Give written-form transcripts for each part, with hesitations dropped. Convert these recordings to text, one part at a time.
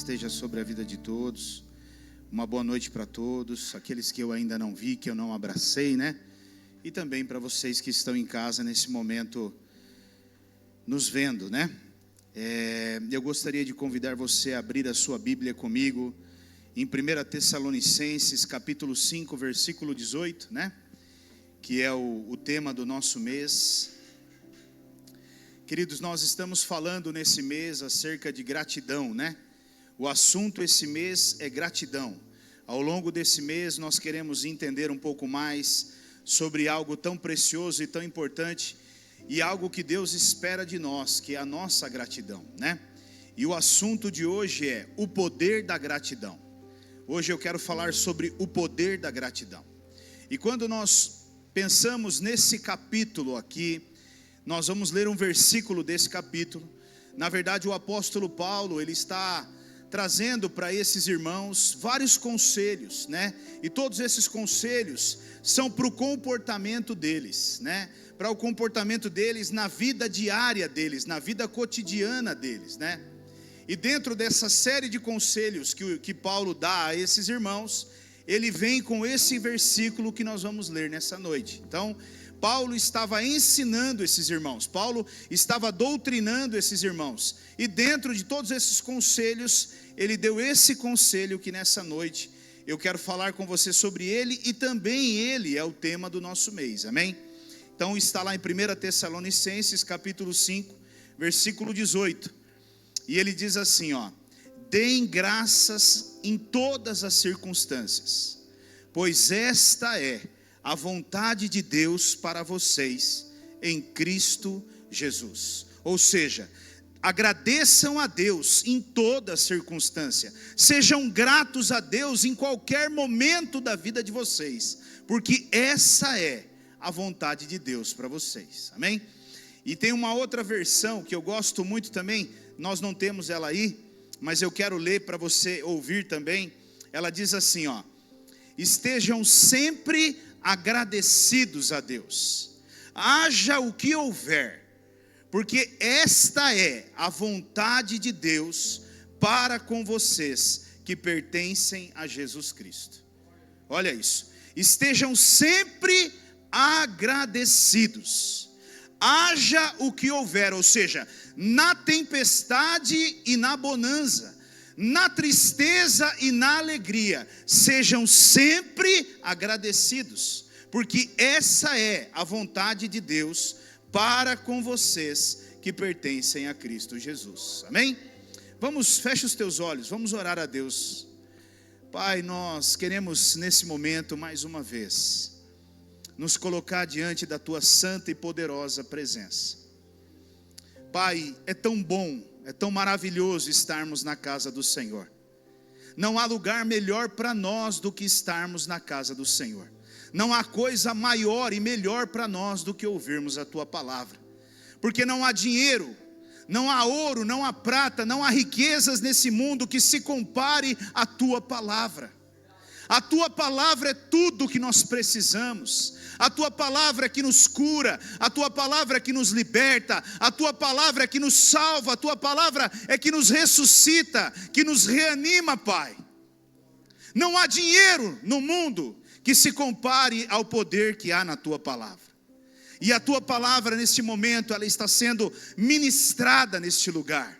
esteja sobre a vida de todos. Uma boa noite para todos, aqueles que eu ainda não vi, que eu não abracei, né? E também para vocês que estão em casa nesse momento, nos vendo, né? Eu gostaria de convidar você a abrir a sua Bíblia comigo, em 1 Tessalonicenses, capítulo 5, versículo 18, né? Que é o tema do nosso mês. Queridos, nós estamos falando nesse mês acerca de gratidão, né? O assunto esse mês é gratidão. Ao longo desse mês nós queremos entender um pouco mais sobre algo tão precioso e tão importante e algo que Deus espera de nós, que é a nossa gratidão, né? E o assunto de hoje é o poder da gratidão. Hoje eu quero falar sobre o poder da gratidão. E quando nós pensamos nesse capítulo aqui, nós vamos ler um versículo desse capítulo. Na verdade, o apóstolo Paulo, ele está trazendo para esses irmãos vários conselhos, né? E todos esses conselhos são para o comportamento deles, né? Para o comportamento deles na vida diária deles, na vida cotidiana deles, né? E dentro dessa série de conselhos que Paulo dá a esses irmãos, ele vem com esse versículo que nós vamos ler nessa noite. Então, Paulo estava ensinando esses irmãos, Paulo estava doutrinando esses irmãos, e dentro de todos esses conselhos, ele deu esse conselho que nessa noite eu quero falar com você sobre ele, e também ele é o tema do nosso mês, amém? Então está lá em 1 Tessalonicenses capítulo 5, versículo 18, e ele diz assim, ó: deem graças em todas as circunstâncias, pois esta é a vontade de Deus para vocês em Cristo Jesus. Ou seja, agradeçam a Deus em toda circunstância, sejam gratos a Deus em qualquer momento da vida de vocês, porque essa é a vontade de Deus para vocês, amém? E tem uma outra versão que eu gosto muito também, nós não temos ela aí, mas eu quero ler para você ouvir também. Ela diz assim, ó: estejam sempre agradecidos a Deus, haja o que houver, porque esta é a vontade de Deus para com vocês que pertencem a Jesus Cristo. Olha isso, estejam sempre agradecidos, haja o que houver, ou seja, na tempestade e na bonança, na tristeza e na alegria, sejam sempre agradecidos, porque essa é a vontade de Deus para com vocês que pertencem a Cristo Jesus, amém? Fecha os teus olhos, vamos orar a Deus. Pai, nós queremos nesse momento, mais uma vez, nos colocar diante da tua santa e poderosa presença. Pai, é tão bom, é tão maravilhoso estarmos na casa do Senhor. Não há lugar melhor para nós do que estarmos na casa do Senhor. Não há coisa maior e melhor para nós do que ouvirmos a tua palavra. Porque não há dinheiro, não há ouro, não há prata, não há riquezas nesse mundo que se compare à tua palavra. A tua palavra é tudo o que nós precisamos. A tua palavra é que nos cura, a tua palavra é que nos liberta, a tua palavra é que nos salva, a tua palavra é que nos ressuscita, que nos reanima, Pai. Não há dinheiro no mundo que se compare ao poder que há na tua palavra. E a tua palavra neste momento, ela está sendo ministrada neste lugar.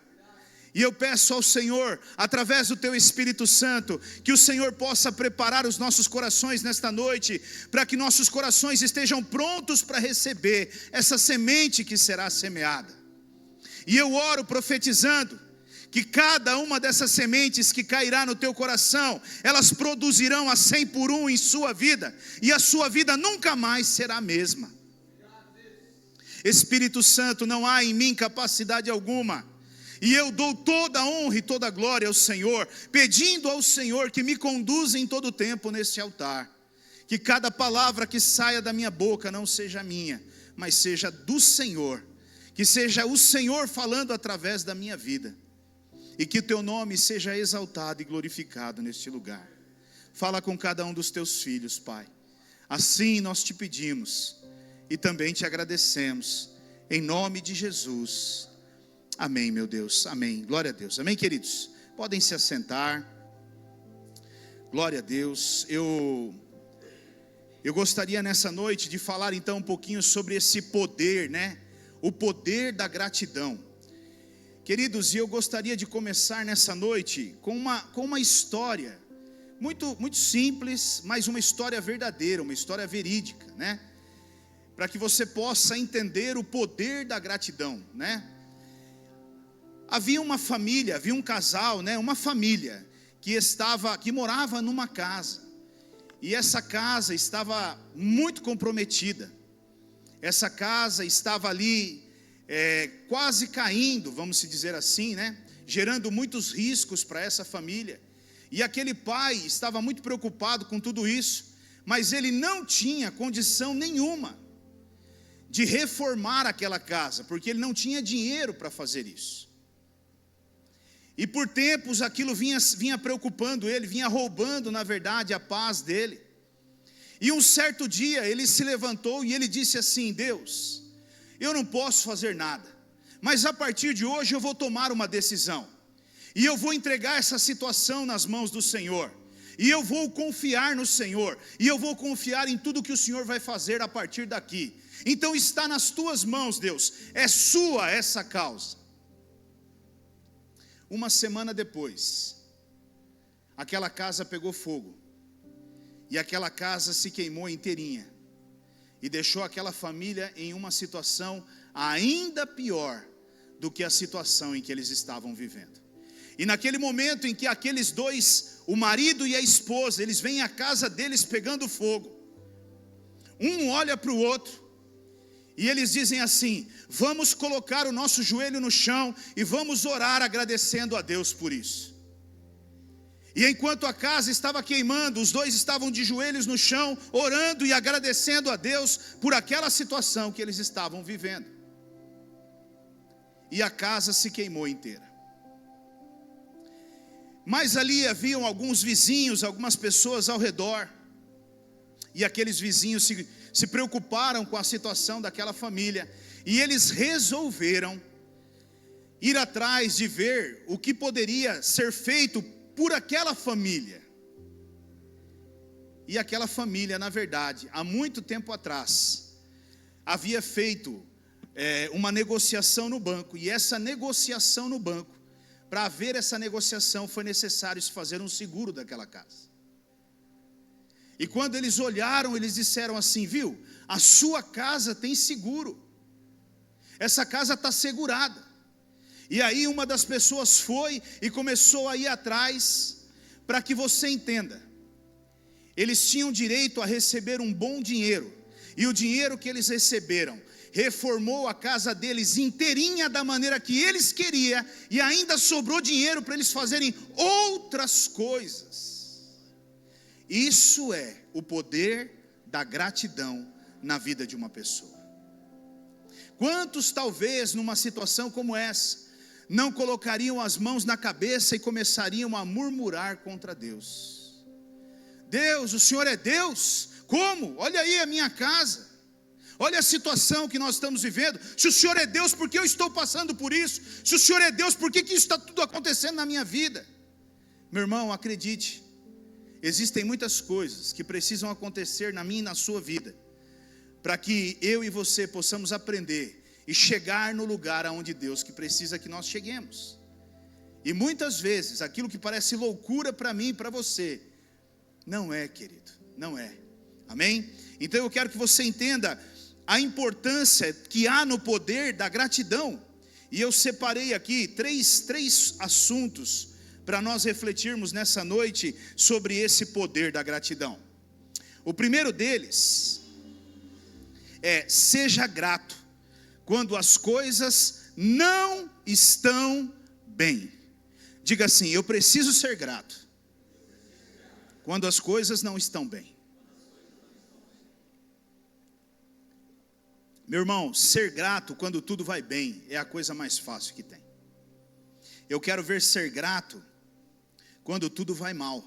E eu peço ao Senhor, através do teu Espírito Santo, que o Senhor possa preparar os nossos corações nesta noite, para que nossos corações estejam prontos para receber essa semente que será semeada. E eu oro profetizando, que cada uma dessas sementes que cairá no teu coração, elas produzirão a 100 por 1 em sua vida, e a sua vida nunca mais será a mesma. Espírito Santo, não há em mim capacidade alguma, e eu dou toda a honra e toda a glória ao Senhor, pedindo ao Senhor que me conduza em todo o tempo nesse altar, que cada palavra que saia da minha boca não seja minha, mas seja do Senhor, que seja o Senhor falando através da minha vida, e que o teu nome seja exaltado e glorificado neste lugar. Fala com cada um dos teus filhos, Pai, assim nós te pedimos, e também te agradecemos, em nome de Jesus. Amém, meu Deus, amém, glória a Deus, amém, queridos? Podem se assentar. Glória a Deus. Eu gostaria nessa noite de falar então um pouquinho sobre esse poder, né? O poder da gratidão. Queridos, eu gostaria de começar nessa noite com uma história muito simples, mas uma história verdadeira, uma história verídica, né? Para que você possa entender o poder da gratidão, né? Havia uma família, havia um casal, né? Uma família que morava numa casa, e essa casa estava muito comprometida. Essa casa estava ali quase caindo, vamos se dizer assim, né? Gerando muitos riscos para essa família. E aquele pai estava muito preocupado com tudo isso, mas ele não tinha condição nenhuma de reformar aquela casa, porque ele não tinha dinheiro para fazer isso. E por tempos aquilo vinha preocupando ele, vinha roubando na verdade a paz dele. E um certo dia ele se levantou e ele disse assim: Deus, eu não posso fazer nada, mas a partir de hoje eu vou tomar uma decisão, e eu vou entregar essa situação nas mãos do Senhor, e eu vou confiar no Senhor, e eu vou confiar em tudo que o Senhor vai fazer a partir daqui. Então está nas tuas mãos, Deus, é sua essa causa. Uma semana depois, aquela casa pegou fogo, e aquela casa se queimou inteirinha, e deixou aquela família em uma situação ainda pior do que a situação em que eles estavam vivendo. E naquele momento em que aqueles dois, o marido e a esposa, eles veem a casa deles pegando fogo, um olha para o outro, e eles dizem assim: vamos colocar o nosso joelho no chão e vamos orar agradecendo a Deus por isso. E enquanto a casa estava queimando, os dois estavam de joelhos no chão, orando e agradecendo a Deus por aquela situação que eles estavam vivendo. E a casa se queimou inteira. Mas ali haviam alguns vizinhos, algumas pessoas ao redor, e aqueles vizinhos se preocuparam com a situação daquela família, e eles resolveram ir atrás de ver o que poderia ser feito por aquela família. E aquela família, na verdade, há muito tempo atrás, havia feito uma negociação no banco, e essa negociação no banco, para haver essa negociação, foi necessário se fazer um seguro daquela casa. E quando eles olharam, eles disseram assim: viu, a sua casa tem seguro, essa casa está segurada. E aí uma das pessoas foi e começou a ir atrás. Para que você entenda, eles tinham direito a receber um bom dinheiro, e o dinheiro que eles receberam reformou a casa deles inteirinha da maneira que eles queriam, e ainda sobrou dinheiro para eles fazerem outras coisas. Isso é o poder da gratidão na vida de uma pessoa. Quantos talvez numa situação como essa não colocariam as mãos na cabeça e começariam a murmurar contra Deus? Deus, o Senhor é Deus? Como? Olha aí a minha casa, olha a situação que nós estamos vivendo. Se o Senhor é Deus, por que eu estou passando por isso? Se o Senhor é Deus, por que isso está tudo acontecendo na minha vida? Meu irmão, acredite, existem muitas coisas que precisam acontecer na minha e na sua vida, para que eu e você possamos aprender e chegar no lugar aonde Deus que precisa que nós cheguemos. E muitas vezes, aquilo que parece loucura para mim e para você, não é, querido, não é. Amém? Então eu quero que você entenda a importância que há no poder da gratidão. E eu separei aqui três assuntos para nós refletirmos nessa noite sobre esse poder da gratidão. O primeiro deles é: seja grato quando as coisas não estão bem. Diga assim: eu preciso ser grato quando as coisas não estão bem. Meu irmão, ser grato quando tudo vai bem é a coisa mais fácil que tem. Eu quero ver ser grato quando tudo vai mal.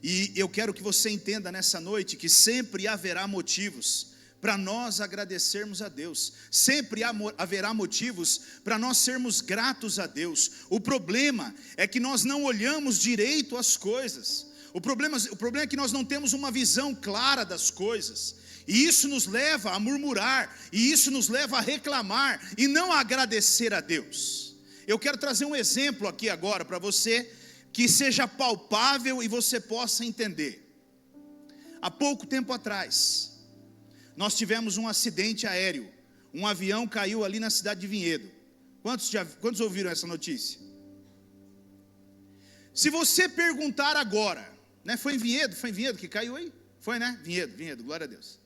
E eu quero que você entenda nessa noite que sempre haverá motivos para nós agradecermos a Deus, sempre haverá motivos para nós sermos gratos a Deus. O problema é que nós não olhamos direito as coisas, o problema é que nós não temos uma visão clara das coisas, e isso nos leva a murmurar, e isso nos leva a reclamar, e não a agradecer a Deus. Eu quero trazer um exemplo aqui agora para você, que seja palpável e você possa entender. Há pouco tempo atrás, nós tivemos um acidente aéreo, um avião caiu ali na cidade de Vinhedo. Quantos ouviram essa notícia? Se você perguntar agora, né, foi em Vinhedo que caiu aí? Foi, né? Vinhedo, glória a Deus.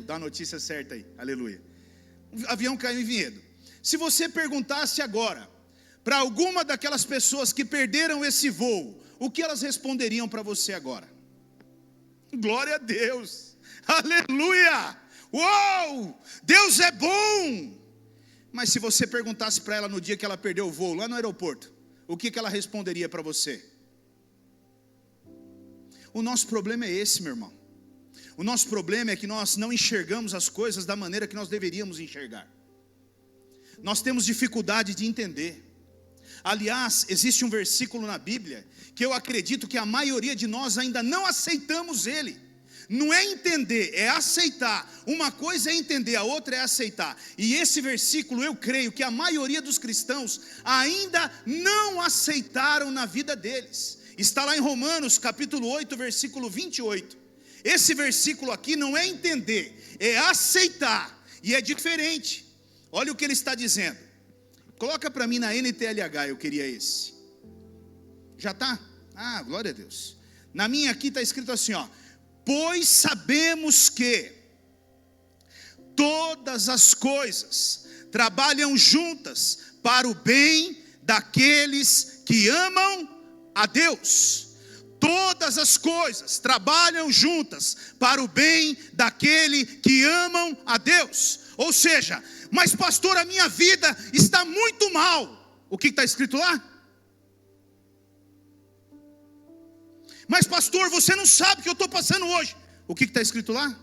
Dá a notícia certa aí, aleluia. O avião caiu em Vinhedo. Se você perguntasse agora, para alguma daquelas pessoas que perderam esse voo, o que elas responderiam para você agora? Glória a Deus, aleluia, uou, Deus é bom. Mas se você perguntasse para ela no dia que ela perdeu o voo, lá no aeroporto, o que ela responderia para você? O nosso problema é esse, meu irmão. O nosso problema é que nós não enxergamos as coisas da maneira que nós deveríamos enxergar. Nós temos dificuldade de entender. Aliás, existe um versículo na Bíblia que eu acredito que a maioria de nós ainda não aceitamos ele. Não é entender, é aceitar. Uma coisa é entender, a outra é aceitar. E esse versículo eu creio que a maioria dos cristãos ainda não aceitaram na vida deles. Está lá em Romanos capítulo 8, versículo 28. Esse versículo aqui não é entender, é aceitar. E é diferente. Olha o que ele está dizendo. Coloca para mim na NTLH, eu queria esse. Já está? Ah, glória a Deus. Na minha aqui está escrito assim, ó. Pois sabemos que todas as coisas trabalham juntas para o bem daqueles que amam a Deus. Todas as coisas trabalham juntas para o bem daquele que amam a Deus. Ou seja, mas pastor, a minha vida está muito mal. O que está escrito lá? Mas pastor, você não sabe o que eu estou passando hoje. O que está escrito lá?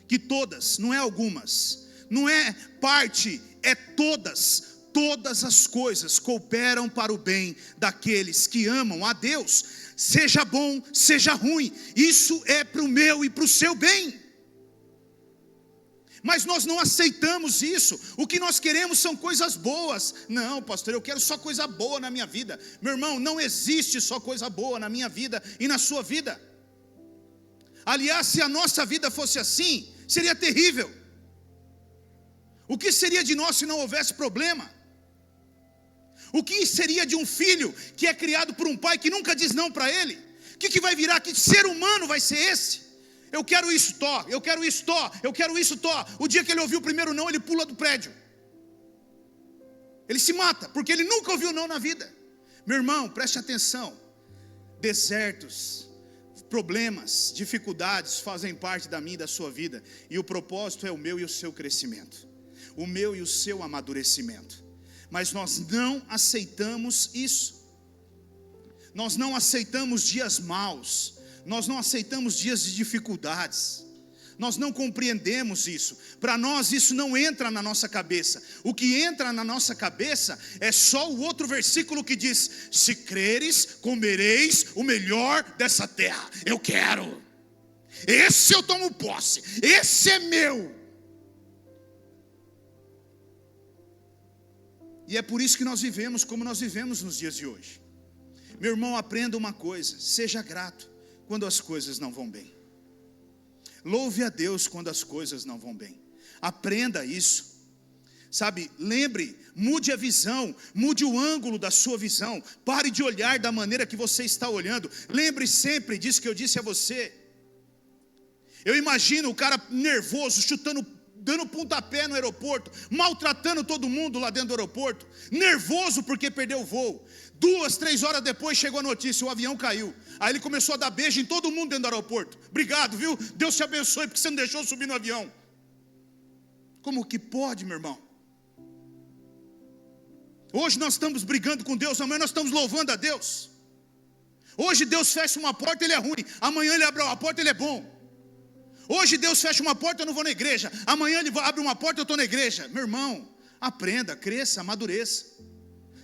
Que todas, não é algumas, não é parte, é todas. Todas as coisas cooperam para o bem daqueles que amam a Deus. Seja bom, seja ruim, isso é para o meu e para o seu bem. Mas nós não aceitamos isso. O que nós queremos são coisas boas. Não, pastor, eu quero só coisa boa na minha vida. Meu irmão, não existe só coisa boa na minha vida e na sua vida. Aliás, se a nossa vida fosse assim, seria terrível. O que seria de nós se não houvesse problema? O que seria de um filho que é criado por um pai que nunca diz não para ele? O que vai virar? Que ser humano vai ser esse? Eu quero isso, Tó, eu quero isso, Tó, eu quero isso, Tó. O dia que ele ouviu o primeiro não, ele pula do prédio. Ele se mata, porque ele nunca ouviu não na vida. Meu irmão, preste atenção. Desertos, problemas, dificuldades fazem parte da minha e da sua vida. E o propósito é o meu e o seu crescimento. O meu e o seu amadurecimento. Mas nós não aceitamos isso. Nós não aceitamos dias maus. Nós não aceitamos dias de dificuldades. Nós não compreendemos isso. Para nós isso não entra na nossa cabeça. O que entra na nossa cabeça é só o outro versículo que diz: se creres, comereis o melhor dessa terra. Eu quero. Esse eu tomo posse. Esse é meu. E é por isso que nós vivemos como nós vivemos nos dias de hoje. Meu irmão, aprenda uma coisa: seja grato quando as coisas não vão bem. Louve a Deus quando as coisas não vão bem. Aprenda isso. Sabe, lembre, mude a visão, mude o ângulo da sua visão. Pare de olhar da maneira que você está olhando. Lembre sempre disso que eu disse a você. Eu imagino o cara nervoso, chutando, dando pontapé no aeroporto, maltratando todo mundo lá dentro do aeroporto, nervoso porque perdeu o voo. 2, 3 horas depois chegou a notícia: o avião caiu. Aí ele começou a dar beijo em todo mundo dentro do aeroporto. Obrigado, viu? Deus te abençoe porque você não deixou eu subir no avião. Como que pode, meu irmão? Hoje nós estamos brigando com Deus, amanhã nós estamos louvando a Deus. Hoje Deus fecha uma porta, Ele é ruim. Amanhã Ele abre uma porta, Ele é bom. Hoje Deus fecha uma porta, eu não vou na igreja. Amanhã Ele abre uma porta, eu estou na igreja. Meu irmão, aprenda, cresça, amadureça.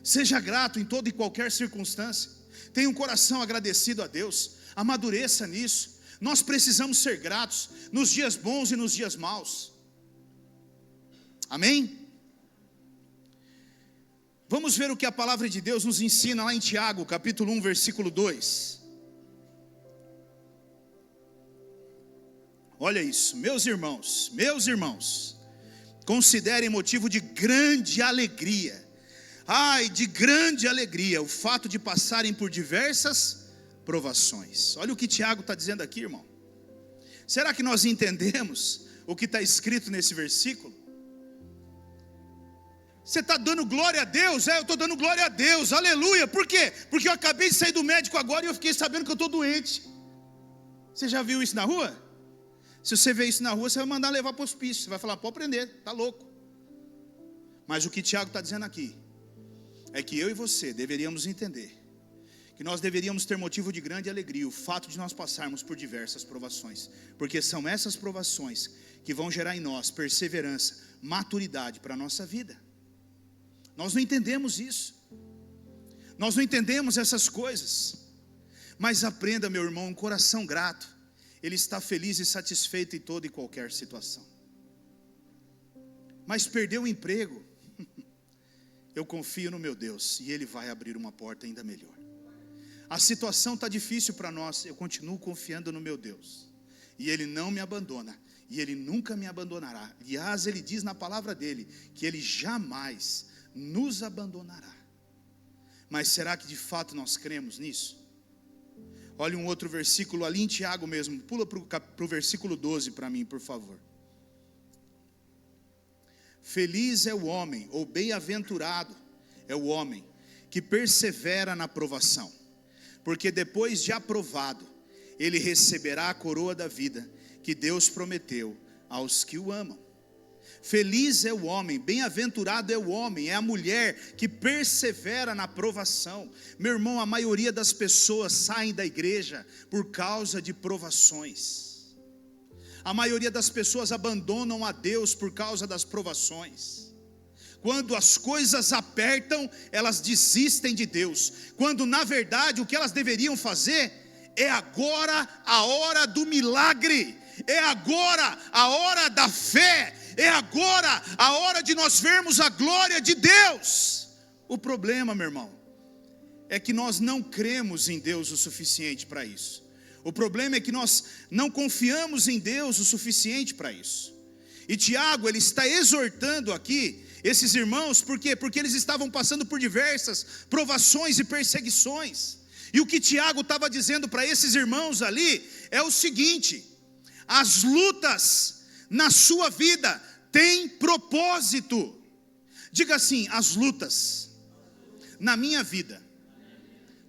Seja grato em toda e qualquer circunstância. Tenha um coração agradecido a Deus. Amadureça nisso. Nós precisamos ser gratos nos dias bons e nos dias maus. Amém? Vamos ver o que a palavra de Deus nos ensina lá em Tiago, capítulo 1, versículo 2. Olha isso, meus irmãos, considerem motivo de grande alegria, de grande alegria, o fato de passarem por diversas provações. Olha o que Tiago está dizendo aqui, irmão. Será que nós entendemos o que está escrito nesse versículo? Você está dando glória a Deus? Eu estou dando glória a Deus, aleluia. Por quê? Porque eu acabei de sair do médico agora e eu fiquei sabendo que eu estou doente. Você já viu isso na rua? Se você vê isso na rua, você vai mandar levar para o hospício. Você vai falar, pode prender, está louco. Mas o que Tiago está dizendo aqui é que eu e você deveríamos entender que nós deveríamos ter motivo de grande alegria, o fato de nós passarmos por diversas provações, porque são essas provações que vão gerar em nós perseverança, maturidade para a nossa vida. Nós não entendemos isso, nós não entendemos essas coisas, mas aprenda, meu irmão, um coração grato, ele está feliz e satisfeito em toda e qualquer situação. Mas perdeu o emprego, eu confio no meu Deus, e Ele vai abrir uma porta ainda melhor. A situação está difícil para nós, eu continuo confiando no meu Deus, e Ele não me abandona, e Ele nunca me abandonará. Aliás, Ele diz na palavra dEle, que Ele jamais nos abandonará. Mas será que de fato nós cremos nisso? Olha um outro versículo ali em Tiago mesmo, pula para o versículo 12 para mim, por favor. Feliz é o homem, ou bem-aventurado é o homem, que persevera na provação, porque depois de aprovado, ele receberá a coroa da vida, que Deus prometeu aos que o amam. Feliz é o homem, bem-aventurado é o homem, é a mulher que persevera na provação. Meu irmão, a maioria das pessoas saem da igreja por causa de provações. A maioria das pessoas abandonam a Deus por causa das provações. Quando as coisas apertam, elas desistem de Deus, quando na verdade o que elas deveriam fazer é agora a hora do milagre, é agora a hora da fé, é agora a hora de nós vermos a glória de Deus. O problema, meu irmão, é que nós não cremos em Deus o suficiente para isso. O problema é que nós não confiamos em Deus o suficiente para isso. E Tiago, ele está exortando aqui esses irmãos, por quê? Porque eles estavam passando por diversas provações e perseguições. E o que Tiago estava dizendo para esses irmãos ali é o seguinte: as lutas na sua vida têm propósito. Diga assim: as lutas na minha vida,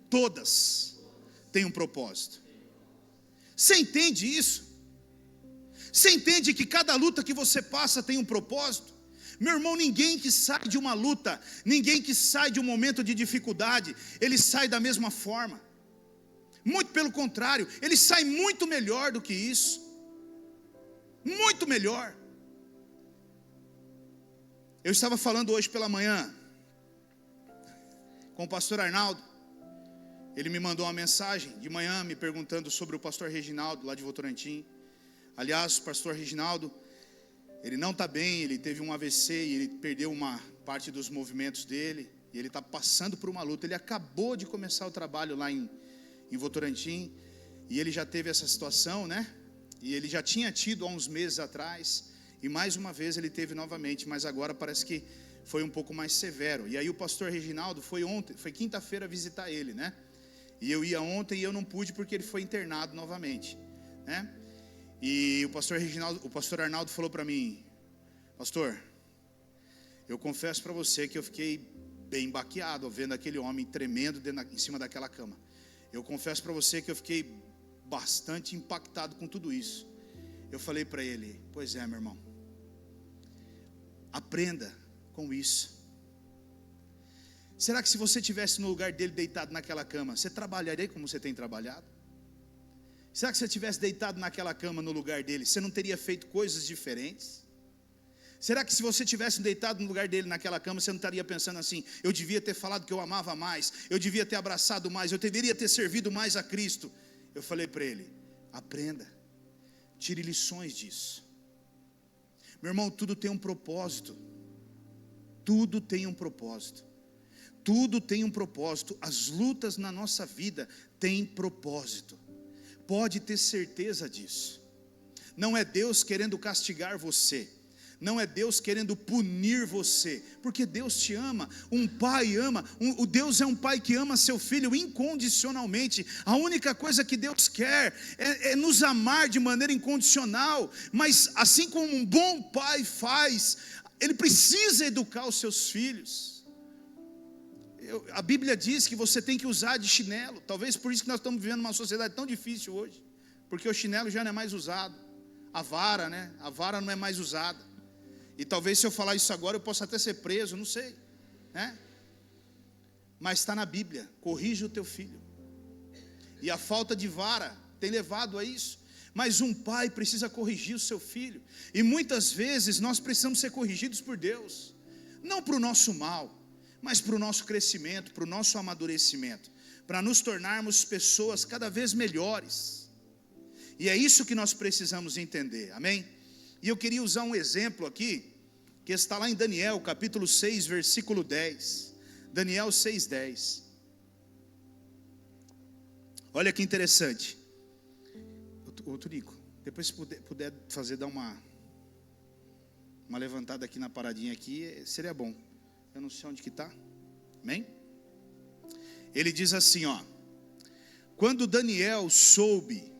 todas têm um propósito. Você entende isso? Você entende que cada luta que você passa tem um propósito? Meu irmão, ninguém que sai de uma luta, ninguém que sai de um momento de dificuldade, ele sai da mesma forma. Muito pelo contrário, ele sai muito melhor do que isso. Muito melhor. Eu estava falando hoje pela manhã com o pastor Arnaldo. Ele me mandou uma mensagem de manhã me perguntando sobre o pastor Reginaldo lá de Votorantim. Aliás, o pastor Reginaldo, ele não está bem, ele teve um AVC e ele perdeu uma parte dos movimentos dele, e ele está passando por uma luta. Ele acabou de começar o trabalho lá em Votorantim, e ele já teve essa situação, né? E ele já tinha tido há uns meses atrás, e mais uma vez ele teve novamente, mas agora parece que foi um pouco mais severo. E aí o pastor Reginaldo foi quinta-feira visitar ele, né? E eu ia ontem e eu não pude porque ele foi internado novamente, né? E o pastor Arnaldo falou para mim: pastor, eu confesso para você que eu fiquei bem baqueado vendo aquele homem tremendo em cima daquela cama. Eu confesso para você que eu fiquei bastante impactado com tudo isso. Eu falei para ele: pois é, meu irmão, aprenda com isso. Será que se você estivesse no lugar dele deitado naquela cama, você trabalharia como você tem trabalhado? Será que se você tivesse deitado naquela cama no lugar dele, você não teria feito coisas diferentes? Será que se você tivesse deitado no lugar dele naquela cama, você não estaria pensando assim: eu devia ter falado que eu amava mais, eu devia ter abraçado mais, eu deveria ter servido mais a Cristo? Eu falei para ele: aprenda, tire lições disso. Meu irmão, tudo tem um propósito. Tudo tem um propósito. Tudo tem um propósito. As lutas na nossa vida têm propósito. Pode ter certeza disso. Não é Deus querendo castigar você. Não é Deus querendo punir você, porque Deus te ama. Um pai ama, o Deus é um pai que ama seu filho incondicionalmente. A única coisa que Deus quer é nos amar de maneira incondicional. Mas assim como um bom pai faz, ele precisa educar os seus filhos. A Bíblia diz que você tem que usar de chinelo. Talvez por isso que nós estamos vivendo uma sociedade tão difícil hoje, porque o chinelo já não é mais usado. A vara, né? A vara não é mais usada. E talvez se eu falar isso agora eu possa até ser preso, não sei, né? Mas está na Bíblia: corrige o teu filho. E a falta de vara tem levado a isso. Mas um pai precisa corrigir o seu filho. E muitas vezes nós precisamos ser corrigidos por Deus, não para o nosso mal, mas para o nosso crescimento, para o nosso amadurecimento, para nos tornarmos pessoas cada vez melhores. E é isso que nós precisamos entender, amém? E eu queria usar um exemplo aqui, que está lá em Daniel, capítulo 6, versículo 10. Daniel 6:10. Olha que interessante. Ô Turico, depois se puder fazer, dar uma levantada aqui na paradinha aqui, seria bom. Eu não sei onde que está. Amém? Ele diz assim, ó: quando Daniel soube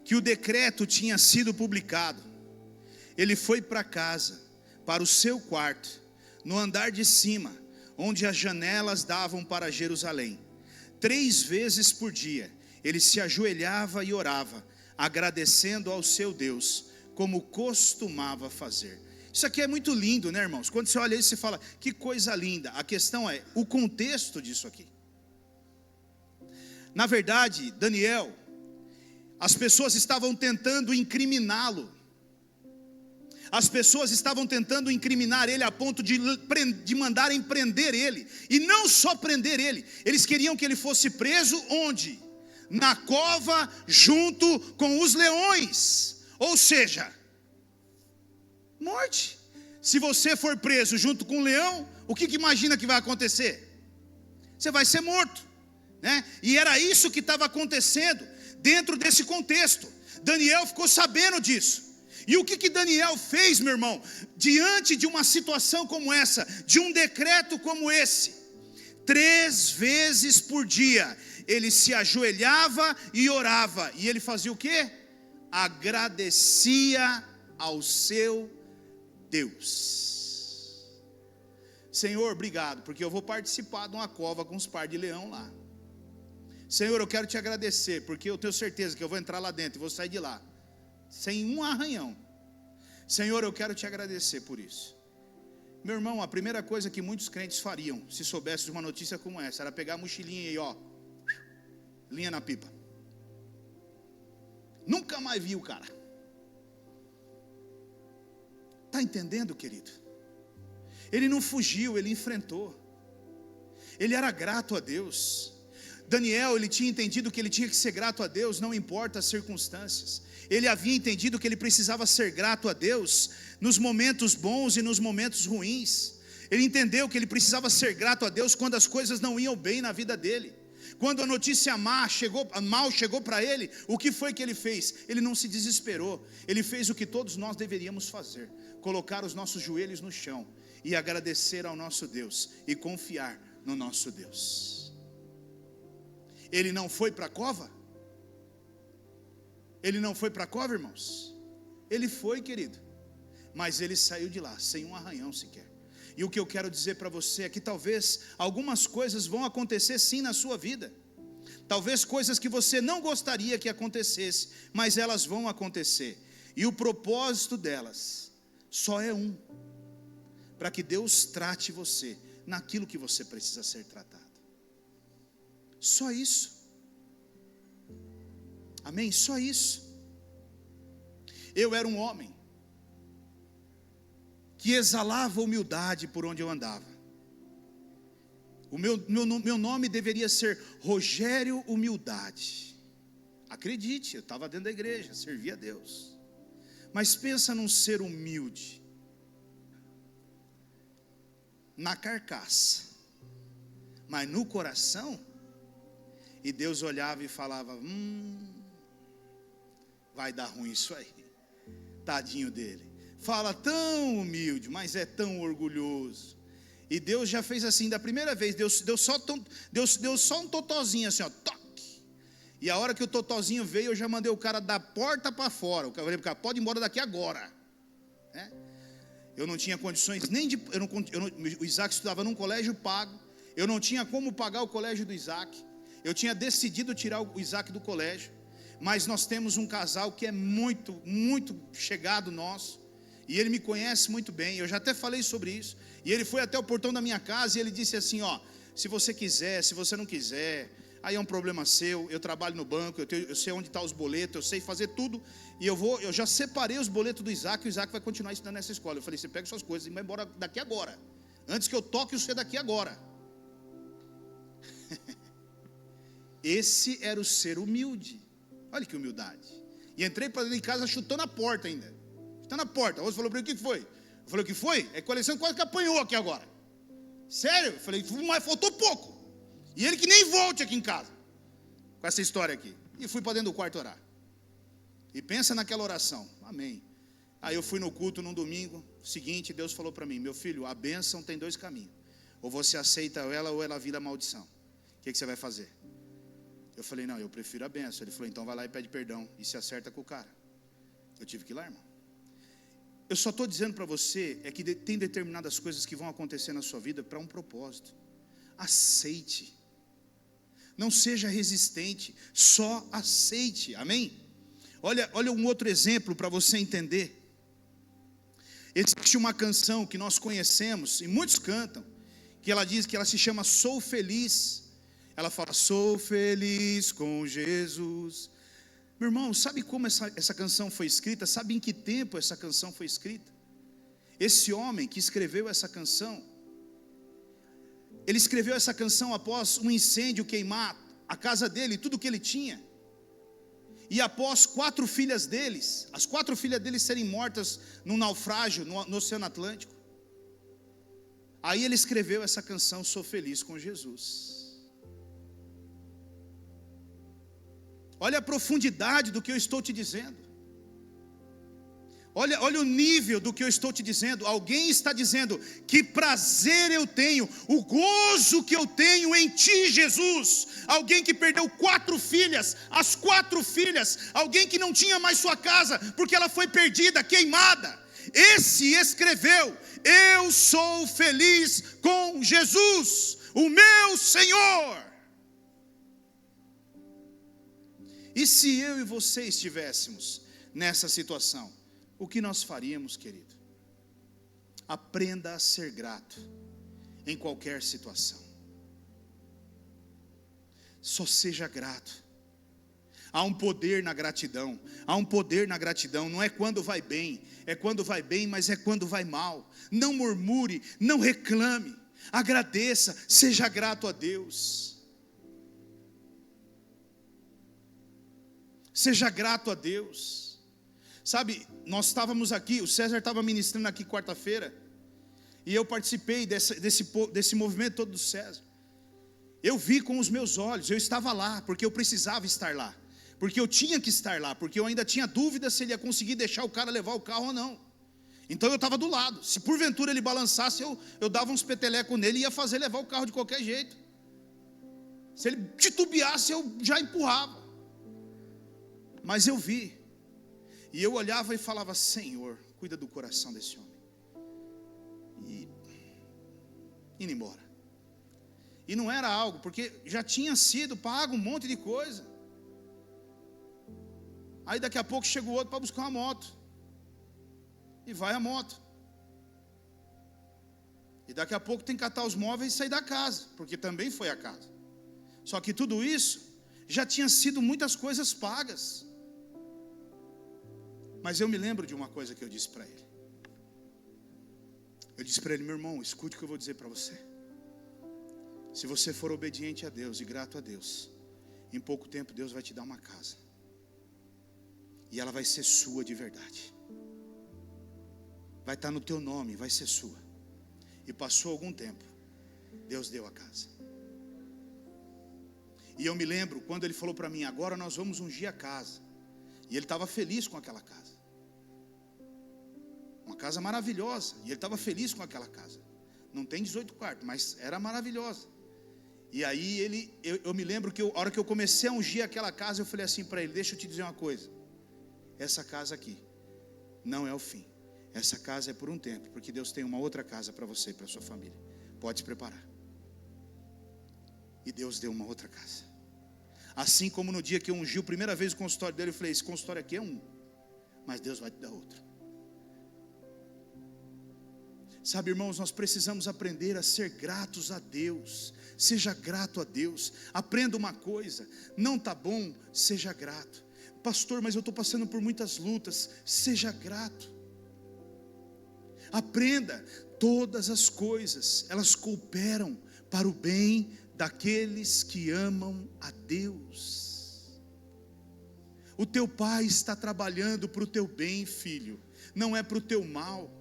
que o decreto tinha sido publicado, ele foi para casa, para o seu quarto, no andar de cima, onde as janelas davam para Jerusalém. 3 vezes por dia, ele se ajoelhava e orava, agradecendo ao seu Deus, como costumava fazer. Isso aqui é muito lindo, né, irmãos? Quando você olha isso, você fala: que coisa linda. A questão é o contexto disso aqui. Na verdade, Daniel, as pessoas estavam tentando incriminá-lo. As pessoas estavam tentando incriminar ele a ponto de mandarem prender ele. E não só prender ele, eles queriam que ele fosse preso onde? Na cova, junto com os leões. Ou seja, morte. Se você for preso junto com o leão, o que imagina que vai acontecer? Você vai ser morto, né? E era isso que estava acontecendo dentro desse contexto. Daniel ficou sabendo disso. E o que Daniel fez, meu irmão, diante de uma situação como essa, de um decreto como esse? 3 vezes por dia, ele se ajoelhava e orava. E ele fazia o quê? Agradecia ao seu Deus. Senhor, obrigado, porque eu vou participar de uma cova com os par de leão lá. Senhor, eu quero te agradecer, porque eu tenho certeza que eu vou entrar lá dentro e vou sair de lá sem um arranhão. Senhor, eu quero te agradecer por isso. Meu irmão, a primeira coisa que muitos crentes fariam, se soubesse de uma notícia como essa, era pegar a mochilinha e ó, linha na pipa. Nunca mais vi o cara. Está entendendo, querido? Ele não fugiu, ele enfrentou. Ele era grato a Deus. Daniel, ele tinha entendido que ele tinha que ser grato a Deus, não importa as circunstâncias. Ele havia entendido que ele precisava ser grato a Deus nos momentos bons e nos momentos ruins. Ele entendeu que ele precisava ser grato a Deus quando as coisas não iam bem na vida dele. Quando a notícia mal chegou para ele, o que foi que ele fez? Ele não se desesperou. Ele fez o que todos nós deveríamos fazer: colocar os nossos joelhos no chão e agradecer ao nosso Deus e confiar no nosso Deus. Ele não foi para a cova? Ele não foi para a cova, irmãos? Ele foi, querido, mas ele saiu de lá sem um arranhão sequer. E o que eu quero dizer para você é que talvez algumas coisas vão acontecer sim na sua vida. Talvez coisas que você não gostaria que acontecesse, mas elas vão acontecer. E o propósito delas só é um: para que Deus trate você naquilo que você precisa ser tratado. Só isso. Amém? Só isso. Eu era um homem que exalava humildade por onde eu andava. O meu nome deveria ser Rogério Humildade. Acredite, eu estava dentro da igreja, servia a Deus. Mas pensa num ser humilde, na carcaça, mas no coração. E Deus olhava e falava: vai dar ruim isso aí. Tadinho dele. Fala tão humilde, mas é tão orgulhoso. E Deus já fez assim, da primeira vez, Deus deu só um totozinho assim, ó, toque. E a hora que o totozinho veio, eu já mandei o cara da porta para fora. Eu falei pro cara: pode ir embora daqui agora. Eu não tinha condições nem de... o Isaac estudava num colégio pago. Eu não tinha como pagar o colégio do Isaac. Eu tinha decidido tirar o Isaac do colégio. Mas nós temos um casal que é muito, muito chegado nosso. E ele me conhece muito bem. Eu já até falei sobre isso. E ele foi até o portão da minha casa e ele disse assim: ó, se você quiser, se você não quiser, aí é um problema seu. Eu trabalho no banco, eu sei onde estão os boletos, eu sei fazer tudo. E eu já separei os boletos do Isaac. E o Isaac vai continuar estudando nessa escola. Eu falei: você pega suas coisas e vai embora daqui agora. Antes que eu toque você daqui agora. Esse era o ser humilde. Olha que humildade. E entrei para dentro de casa chutando a porta ainda. Chutando a porta. O outro falou para mim: o que foi? Eu falei: o que foi? É que o Alessandro quase que apanhou aqui agora. Sério? Eu falei: mas faltou pouco. E ele que nem volte aqui em casa com essa história aqui. E fui para dentro do quarto orar. E pensa naquela oração. Amém. Aí eu fui no culto num domingo seguinte, Deus falou para mim: meu filho, a bênção tem dois caminhos. Ou você aceita ela ou ela vira maldição. O que você vai fazer? Eu falei: não, eu prefiro a bênção. Ele falou: então vai lá e pede perdão e se acerta com o cara. Eu tive que ir lá, irmão. Eu só estou dizendo para você é que tem determinadas coisas que vão acontecer na sua vida para um propósito. Aceite. Não seja resistente, só aceite. Amém? Olha um outro exemplo para você entender. Existe uma canção que nós conhecemos e muitos cantam, que ela diz que ela se chama Sou Feliz. Ela fala: sou feliz com Jesus. Meu irmão, sabe como essa canção foi escrita? Sabe em que tempo essa canção foi escrita? Esse homem que escreveu essa canção, ele escreveu essa canção após um incêndio queimar a casa dele, tudo que ele tinha. E após as 4 filhas deles serem mortas num naufrágio no Oceano Atlântico. Aí ele escreveu essa canção, Sou Feliz com Jesus. Olha a profundidade do que eu estou te dizendo. Olha o nível do que eu estou te dizendo. Alguém está dizendo: que prazer eu tenho, o gozo que eu tenho em ti, Jesus. Alguém que perdeu 4 filhas, as 4 filhas. Alguém que não tinha mais sua casa, porque ela foi perdida, queimada. Esse escreveu: eu sou feliz com Jesus, o meu Senhor. E se eu e você estivéssemos nessa situação, o que nós faríamos, querido? Aprenda a ser grato em qualquer situação. Só seja grato. Há um poder na gratidão. Há um poder na gratidão. Não é quando vai bem, é quando vai bem, mas é quando vai mal. Não murmure, não reclame. Agradeça, seja grato a Deus. Seja grato a Deus. Sabe, nós estávamos aqui, o César estava ministrando aqui quarta-feira, e eu participei desse movimento todo do César. Eu vi com os meus olhos, eu estava lá, porque eu precisava estar lá, porque eu tinha que estar lá, porque eu ainda tinha dúvida se ele ia conseguir deixar o cara levar o carro ou não. Então eu estava do lado. Se porventura ele balançasse, eu dava uns petelecos nele e ia fazer levar o carro de qualquer jeito. Se ele titubeasse, eu já empurrava. Mas eu vi, e eu olhava e falava: Senhor, cuida do coração desse homem. E indo embora. E não era algo, porque já tinha sido pago um monte de coisa. Aí daqui a pouco chega o outro para buscar uma moto. E vai a moto. E daqui a pouco tem que catar os móveis e sair da casa, porque também foi a casa. Só que tudo isso já tinha sido muitas coisas pagas. Mas eu me lembro de uma coisa que eu disse para ele. Eu disse para ele: meu irmão, escute o que eu vou dizer para você. Se você for obediente a Deus e grato a Deus, em pouco tempo Deus vai te dar uma casa. E ela vai ser sua de verdade. Vai estar no teu nome, vai ser sua. E passou algum tempo, Deus deu a casa. E eu me lembro quando ele falou para mim: agora nós vamos ungir a casa. E ele estava feliz com aquela casa. Uma casa maravilhosa. E ele estava feliz com aquela casa. Não tem 18 quartos, mas era maravilhosa. E aí eu me lembro que a hora que eu comecei a ungir aquela casa, eu falei assim para ele: deixa eu te dizer uma coisa. Essa casa aqui não é o fim. Essa casa é por um tempo, porque Deus tem uma outra casa para você e para sua família. Pode se preparar. E Deus deu uma outra casa. Assim como no dia que eu ungi a primeira vez o consultório dele, eu falei: esse consultório aqui é um, mas Deus vai te dar outro. Sabe, irmãos, nós precisamos aprender a ser gratos a Deus. Seja grato a Deus. Aprenda uma coisa: não está bom, seja grato. Pastor, mas eu estou passando por muitas lutas. Seja grato. Aprenda, todas as coisas, elas cooperam para o bem daqueles que amam a Deus. O teu pai está trabalhando para o teu bem, filho, não é para o teu mal.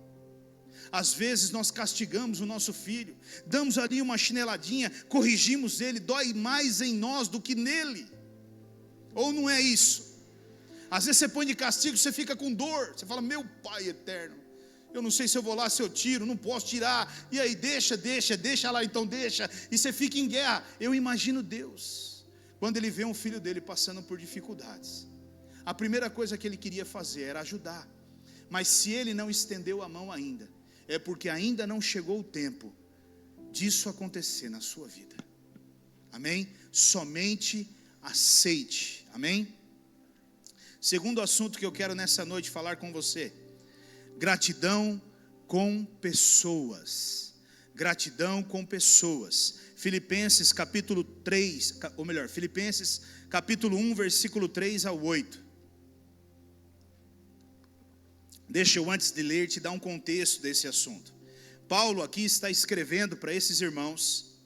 Às vezes nós castigamos o nosso filho, damos ali uma chineladinha, corrigimos ele, dói mais em nós do que nele. Ou não é isso? Às vezes você põe de castigo, você fica com dor, você fala: meu pai eterno, eu não sei se eu vou lá, se eu tiro, não posso tirar. E aí deixa lá, então deixa. E você fica em guerra. Eu imagino Deus, quando ele vê um filho dele passando por dificuldades, a primeira coisa que ele queria fazer era ajudar. Mas se ele não estendeu a mão ainda, é porque ainda não chegou o tempo disso acontecer na sua vida. Amém? Somente aceite. Amém? Segundo assunto que eu quero nessa noite falar com você: gratidão com pessoas. Gratidão com pessoas. Filipenses capítulo 3, ou melhor, Filipenses capítulo 1, versículo 3 ao 8. Deixa eu, antes de ler, te dar um contexto desse assunto. Paulo aqui está escrevendo para esses irmãos.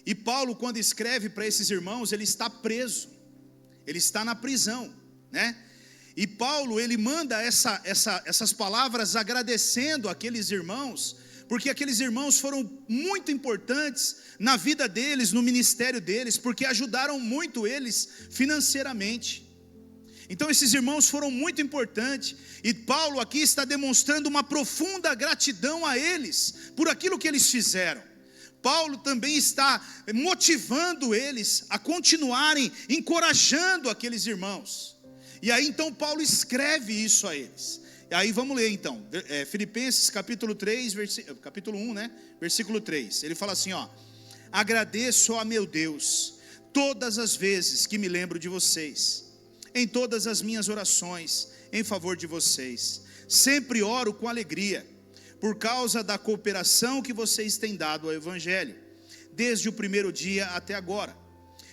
E Paulo, quando escreve para esses irmãos, ele está preso. Ele está na prisão, né? E Paulo, ele manda essas palavras agradecendo aqueles irmãos, porque aqueles irmãos foram muito importantes na vida deles, no ministério deles, porque ajudaram muito eles financeiramente. Então esses irmãos foram muito importantes, e Paulo aqui está demonstrando uma profunda gratidão a eles, por aquilo que eles fizeram. Paulo também está motivando eles a continuarem, encorajando aqueles irmãos. E aí então Paulo escreve isso a eles. E aí vamos ler então, Filipenses capítulo 3, capítulo 1, né? Versículo 3, ele fala assim, ó: agradeço a meu Deus, todas as vezes que me lembro de vocês, em todas as minhas orações, em favor de vocês, sempre oro com alegria, por causa da cooperação que vocês têm dado ao Evangelho, desde o primeiro dia até agora.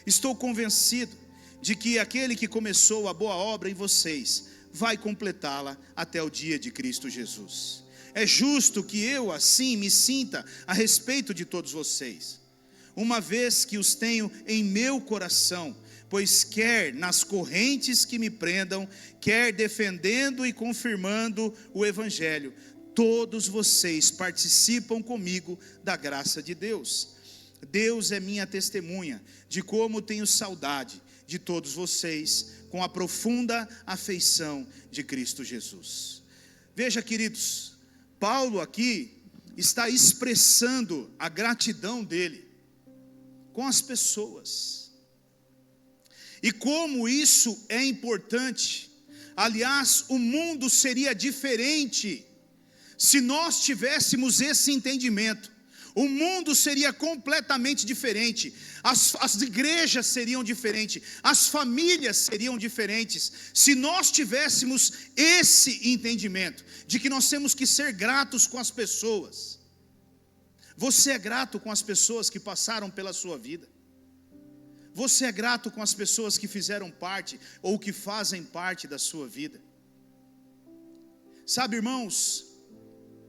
Estou convencido de que aquele que começou a boa obra em vocês, vai completá-la até o dia de Cristo Jesus. É justo que eu assim me sinta a respeito de todos vocês, uma vez que os tenho em meu coração, pois quer nas correntes que me prendam, quer defendendo e confirmando o Evangelho, todos vocês participam comigo da graça de Deus. Deus é minha testemunha de como tenho saudade de todos vocês, com a profunda afeição de Cristo Jesus. Veja, queridos, Paulo aqui está expressando a gratidão dele com as pessoas. E como isso é importante. Aliás, o mundo seria diferente se nós tivéssemos esse entendimento. O mundo seria completamente diferente, as igrejas seriam diferentes, as famílias seriam diferentes, se nós tivéssemos esse entendimento, de que nós temos que ser gratos com as pessoas. Você é grato com as pessoas que passaram pela sua vida? Você é grato com as pessoas que fizeram parte ou que fazem parte da sua vida? Sabe, irmãos,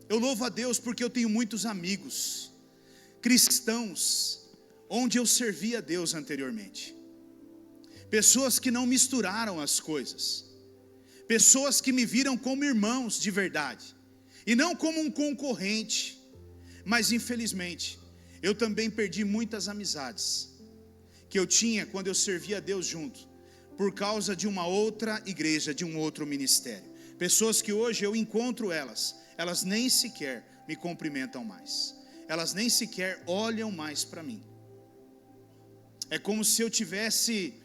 eu louvo a Deus porque eu tenho muitos amigos cristãos onde eu servi a Deus anteriormente. Pessoas que não misturaram as coisas. Pessoas que me viram como irmãos de verdade e não como um concorrente. Mas infelizmente, eu também perdi muitas amizades que eu tinha quando eu servia a Deus junto, por causa de uma outra igreja, de um outro ministério. Pessoas que hoje eu encontro elas nem sequer me cumprimentam mais. Elas nem sequer olham mais para mim. É como se eu tivesse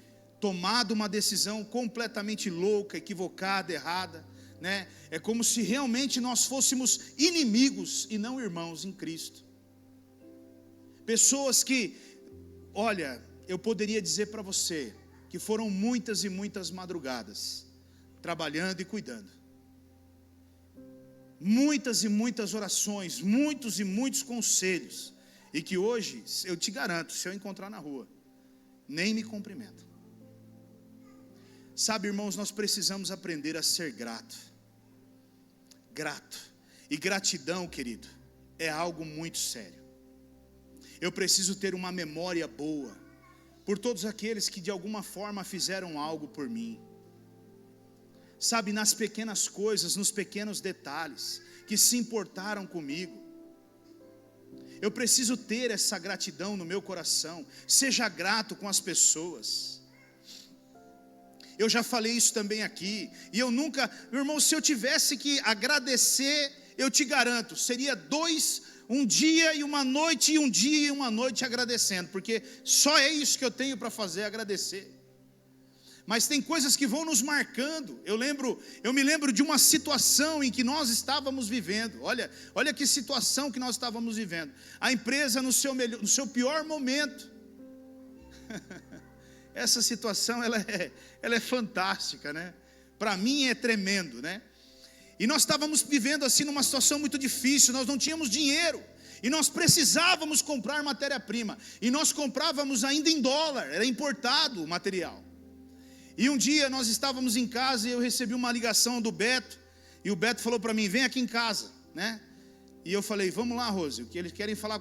tomado uma decisão completamente louca, equivocada, errada, né? É como se realmente nós fôssemos inimigos e não irmãos em Cristo. Pessoas que, olha, eu poderia dizer para você que foram muitas e muitas madrugadas trabalhando e cuidando. Muitas e muitas orações, muitos e muitos conselhos, e que hoje, eu te garanto, se eu encontrar na rua, nem me cumprimentam. Sabe, irmãos, nós precisamos aprender a ser grato. E gratidão, querido, é algo muito sério. Eu preciso ter uma memória boa por todos aqueles que de alguma forma fizeram algo por mim. Sabe, nas pequenas coisas, nos pequenos detalhes, que se importaram comigo. Eu preciso ter essa gratidão no meu coração. Seja grato com as pessoas. Eu já falei isso também aqui, e eu nunca, meu irmão, se eu tivesse que agradecer, eu te garanto, seria um dia e uma noite, e um dia e uma noite agradecendo, porque só é isso que eu tenho para fazer, agradecer. Mas tem coisas que vão nos marcando. Eu me lembro de uma situação em que nós estávamos vivendo. Olha que situação que nós estávamos vivendo. A empresa no seu pior momento. Essa situação ela é fantástica, né? Para mim é tremendo, né? E nós estávamos vivendo assim numa situação muito difícil. Nós não tínhamos dinheiro e nós precisávamos comprar matéria-prima. E nós comprávamos ainda em dólar. Era importado o material. E um dia nós estávamos em casa e eu recebi uma ligação do Beto. E o Beto falou para mim: vem aqui em casa, né? E eu falei: vamos lá, Rose, o que eles quer falar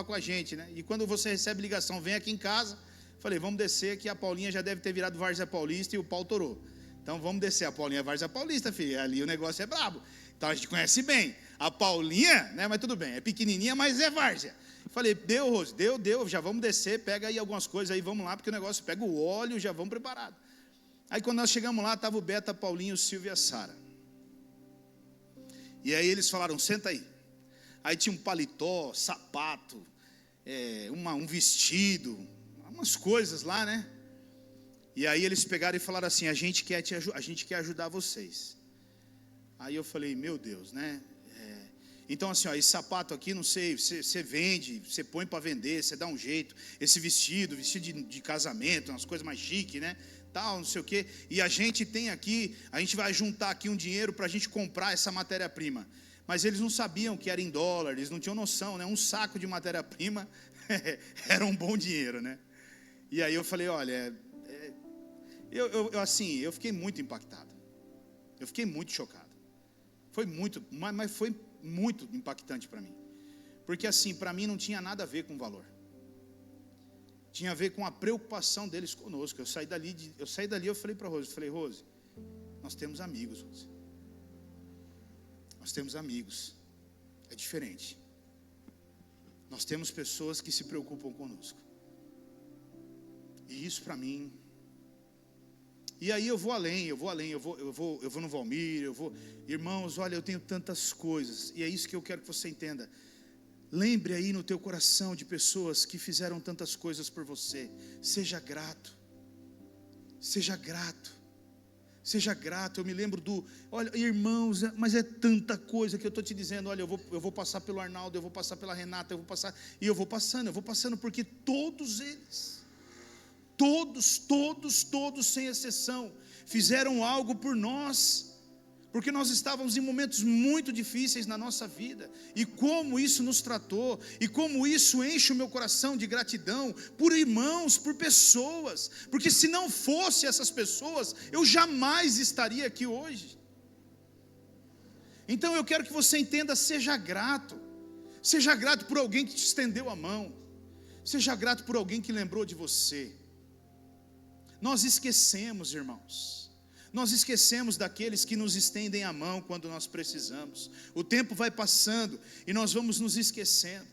com a gente, né? E quando você recebe ligação, vem aqui em casa. Falei: vamos descer, que a Paulinha já deve ter virado Várzea Paulista e o pau torou. Então vamos descer, a Paulinha é Várzea Paulista, filho, ali o negócio é brabo. Então a gente conhece bem. A Paulinha, né, mas tudo bem, é pequenininha, mas é Várzea. Falei: deu, Rose, deu, já vamos descer, pega aí algumas coisas aí, vamos lá, porque o negócio pega o óleo, já vamos preparado. Aí quando nós chegamos lá, estava o Beto, a Paulinha, o Silvio e a Sara. E aí eles falaram: senta aí. Aí tinha um paletó, sapato, um vestido, umas coisas lá, né? E aí eles pegaram e falaram assim: a gente quer ajudar vocês. Aí eu falei: meu Deus, né? Então assim, ó, esse sapato aqui, não sei, você vende, você põe para vender, você dá um jeito. Esse vestido de casamento, umas coisas mais chiques, né? Tal, não sei o quê. E a gente tem aqui, a gente vai juntar aqui um dinheiro para a gente comprar essa matéria-prima. Mas eles não sabiam que era em dólar, eles não tinham noção, né? Um saco de matéria-prima era um bom dinheiro, né? E aí eu falei: olha, eu fiquei muito impactado. Eu fiquei muito chocado. Mas foi muito impactante para mim. Porque assim, para mim não tinha nada a ver com valor. Tinha a ver com a preocupação deles conosco. Eu saí dali, eu falei para Rose, Rose, nós temos amigos, Rose. Nós temos amigos. É diferente. Nós temos pessoas que se preocupam conosco. E isso para mim. E aí eu vou além, eu vou no Valmir, irmãos, olha, eu tenho tantas coisas. E é isso que eu quero que você entenda. Lembre aí no teu coração de pessoas que fizeram tantas coisas por você. Seja grato. Seja grato. Seja grato. Eu me lembro olha, irmãos, mas é tanta coisa que eu estou te dizendo. Olha, eu vou passar pelo Arnaldo, eu vou passar pela Renata, eu vou passando, porque todos eles, todos, sem exceção, fizeram algo por nós, porque nós estávamos em momentos muito difíceis na nossa vida, e como isso nos tratou, e como isso enche o meu coração de gratidão, por irmãos, por pessoas, porque se não fosse essas pessoas, eu jamais estaria aqui hoje. Então eu quero que você entenda, seja grato por alguém que te estendeu a mão, seja grato por alguém que lembrou de você. Nós esquecemos, irmãos, nós esquecemos daqueles que nos estendem a mão quando nós precisamos. O tempo vai passando e nós vamos nos esquecendo.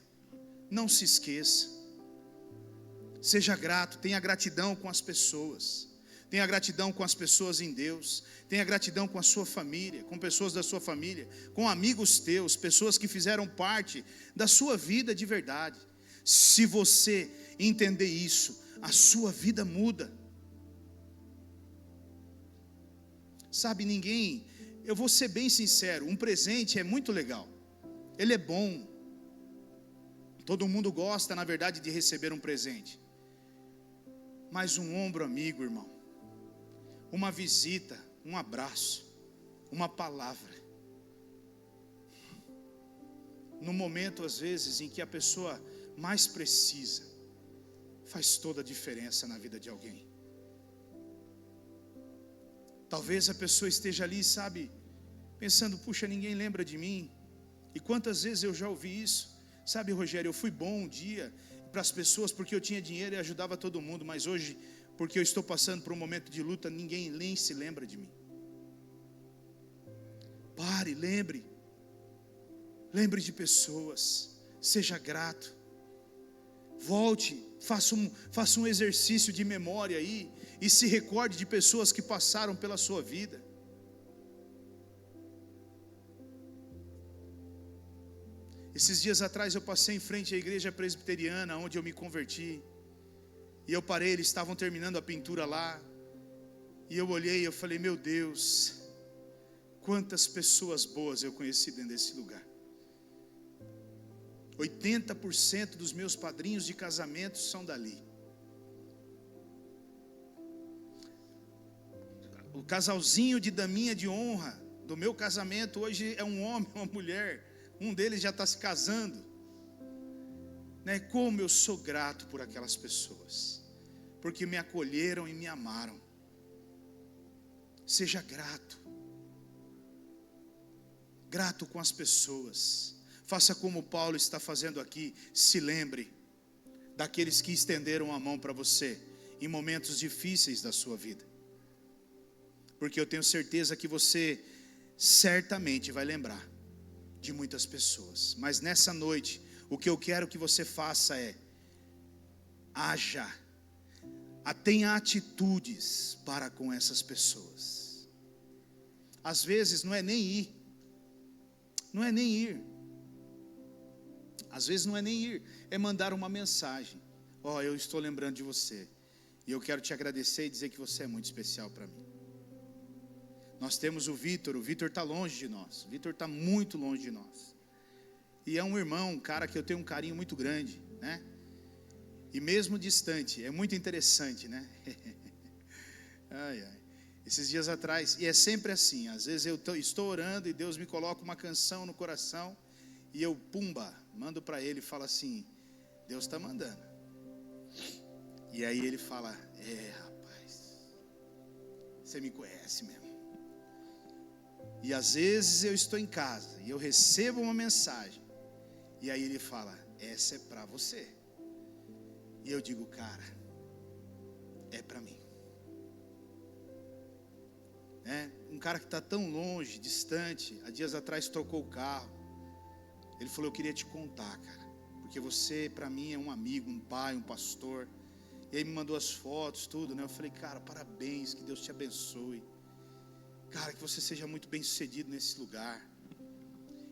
Não se esqueça, seja grato, tenha gratidão com as pessoas, tenha gratidão com as pessoas em Deus, tenha gratidão com a sua família, com pessoas da sua família, com amigos teus, pessoas que fizeram parte da sua vida de verdade. Se você entender isso, a sua vida muda. Sabe, eu vou ser bem sincero, um presente é muito legal, ele é bom, todo mundo gosta, na verdade, de receber um presente, mas um ombro amigo, irmão, uma visita, um abraço, uma palavra, no momento às vezes em que a pessoa mais precisa, faz toda a diferença na vida de alguém. Talvez a pessoa esteja ali, sabe, pensando, puxa, ninguém lembra de mim. E quantas vezes eu já ouvi isso. Sabe, Rogério, eu fui bom um dia para as pessoas porque eu tinha dinheiro e ajudava todo mundo, mas hoje, porque eu estou passando por um momento de luta, ninguém nem se lembra de mim. Pare, lembre de pessoas, seja grato, volte, faça um exercício de memória aí, e se recorde de pessoas que passaram pela sua vida. Esses dias atrás eu passei em frente à igreja presbiteriana, onde eu me converti, e eu parei, eles estavam terminando a pintura lá, e eu olhei e eu falei, meu Deus, quantas pessoas boas eu conheci dentro desse lugar. 80% dos meus padrinhos de casamento são dali. O casalzinho de daminha de honra do meu casamento hoje é um homem, uma mulher. Um deles já está se casando, né? Como eu sou grato por aquelas pessoas, porque me acolheram e me amaram. Seja grato com as pessoas. Faça como Paulo está fazendo aqui. Se lembre daqueles que estenderam a mão para você em momentos difíceis da sua vida, porque eu tenho certeza que você certamente vai lembrar de muitas pessoas. Mas nessa noite, o que eu quero que você faça é tenha atitudes para com essas pessoas. Às vezes não é nem ir, às vezes não é nem ir, é mandar uma mensagem. Eu estou lembrando de você, e eu quero te agradecer e dizer que você é muito especial para mim. Nós temos o Vitor está longe de nós, o Vitor está muito longe de nós, e é um irmão, um cara que eu tenho um carinho muito grande, né? E mesmo distante, é muito interessante, né? Esses dias atrás, e é sempre assim, às vezes eu estou orando e Deus me coloca uma canção no coração, e eu, mando para ele e falo assim, Deus está mandando, e aí ele fala, rapaz, você me conhece mesmo. E às vezes eu estou em casa e eu recebo uma mensagem, e aí ele fala, essa é para você. E eu digo, cara, é para mim. Um cara que está tão longe, distante, há dias atrás trocou o carro. Ele falou, eu queria te contar, cara, porque você para mim é um amigo, um pai, um pastor. E aí me mandou as fotos, tudo, né? Eu falei, cara, parabéns, que Deus te abençoe. Cara, que você seja muito bem sucedido nesse lugar.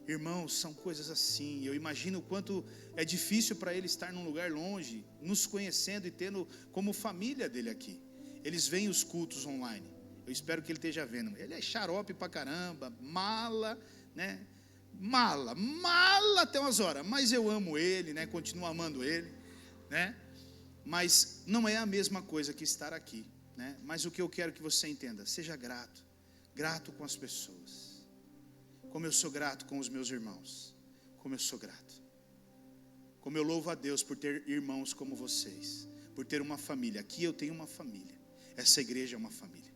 Irmãos, são coisas assim. Eu imagino o quanto é difícil para ele estar num lugar longe, nos conhecendo e tendo como família dele aqui. Eles veem os cultos online. Eu espero que ele esteja vendo. Ele é xarope pra caramba, mala, né? Mala até umas horas. Mas eu amo ele, né? Continuo amando ele, né? Mas não é a mesma coisa que estar aqui, né? Mas o que eu quero que você entenda, seja grato com as pessoas. Como eu sou grato com os meus irmãos. Como eu sou grato. Como eu louvo a Deus por ter irmãos como vocês. Por ter uma família. Aqui eu tenho uma família. Essa igreja é uma família.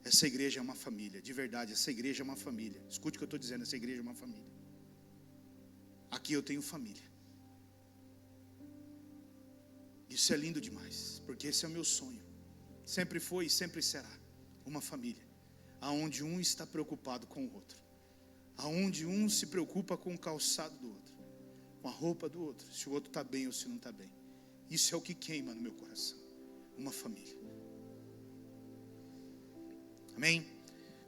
Essa igreja é uma família. De verdade, essa igreja é uma família. Escute o que eu estou dizendo, essa igreja é uma família. Aqui eu tenho família. Isso é lindo demais. Porque esse é o meu sonho. Sempre foi e sempre será. Uma família. Aonde um está preocupado com o outro. Aonde um se preocupa com o calçado do outro. Com a roupa do outro. Se o outro está bem ou se não está bem. Isso é o que queima no meu coração. Uma família. Amém?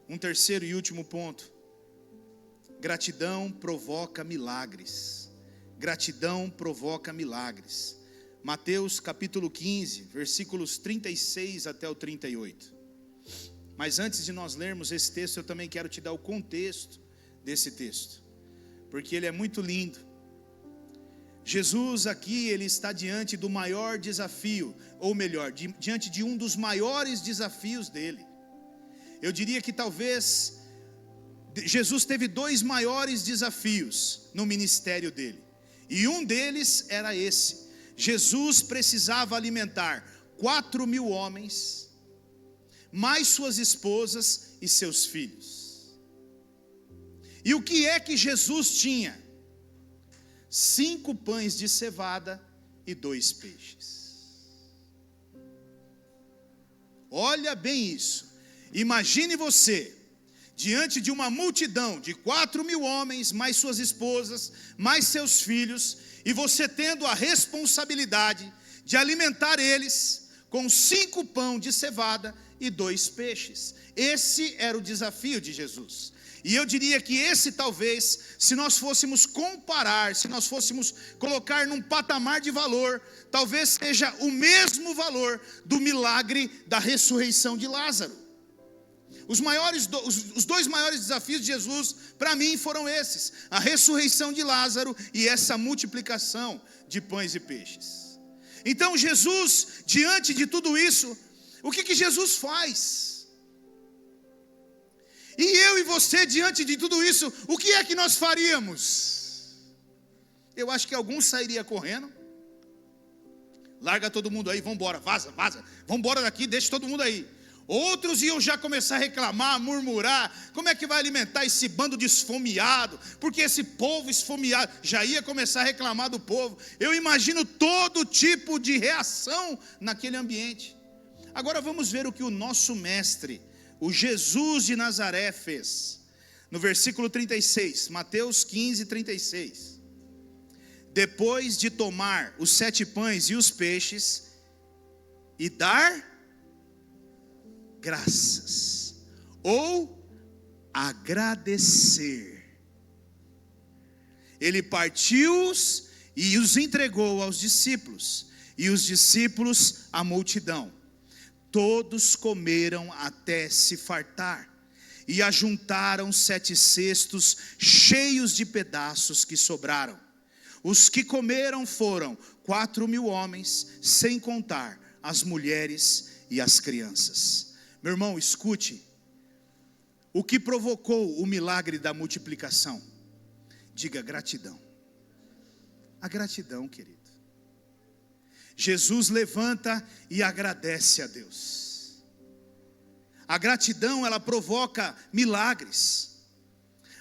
Um terceiro e último ponto. Gratidão provoca milagres. Gratidão provoca milagres. Mateus capítulo 15, versículos 36 até o 38. Mas antes de nós lermos esse texto, eu também quero te dar o contexto desse texto. Porque ele é muito lindo. Jesus aqui, ele está diante do maior desafio, ou melhor, diante de um dos maiores desafios dele. Eu diria que talvez Jesus teve dois maiores desafios no ministério dele. E um deles era esse. Jesus precisava alimentar 4.000 homens, mais suas esposas e seus filhos. E o que é que Jesus tinha? 5 pães de cevada e 2 peixes. Olha bem isso. Imagine você, diante de uma multidão de 4.000 homens, mais suas esposas, mais seus filhos, e você tendo a responsabilidade de alimentar eles com 5 pães de cevada e 2 peixes. Esse era o desafio de Jesus. E eu diria que esse talvez, se nós fôssemos comparar, se nós fôssemos colocar num patamar de valor, talvez seja o mesmo valor do milagre da ressurreição de Lázaro. Os 2 maiores desafios de Jesus, para mim, foram esses: a ressurreição de Lázaro e essa multiplicação de pães e peixes. Então Jesus, diante de tudo isso, o que Jesus faz? E eu e você, diante de tudo isso, o que é que nós faríamos? Eu acho que alguns sairiam correndo. Larga todo mundo aí, vamos embora, vaza, vamos embora daqui, deixa todo mundo aí. Outros iam já começar a reclamar, a murmurar: como é que vai alimentar esse bando de esfomeado? Porque esse povo esfomeado, já ia começar a reclamar do povo. Eu imagino todo tipo de reação naquele ambiente. Agora vamos ver o que o nosso mestre, o Jesus de Nazaré, fez. No versículo 36, Mateus 15, 36. Depois de tomar os 7 pães e os peixes e dar graças, ou agradecer, ele partiu-os e os entregou aos discípulos, e os discípulos à multidão. Todos comeram até se fartar, e ajuntaram 7 cestos cheios de pedaços que sobraram. Os que comeram foram 4.000 homens, sem contar as mulheres e as crianças. Meu irmão, escute. O que provocou o milagre da multiplicação? Diga: gratidão. A gratidão, querido. Jesus levanta e agradece a Deus. A gratidão, ela provoca milagres.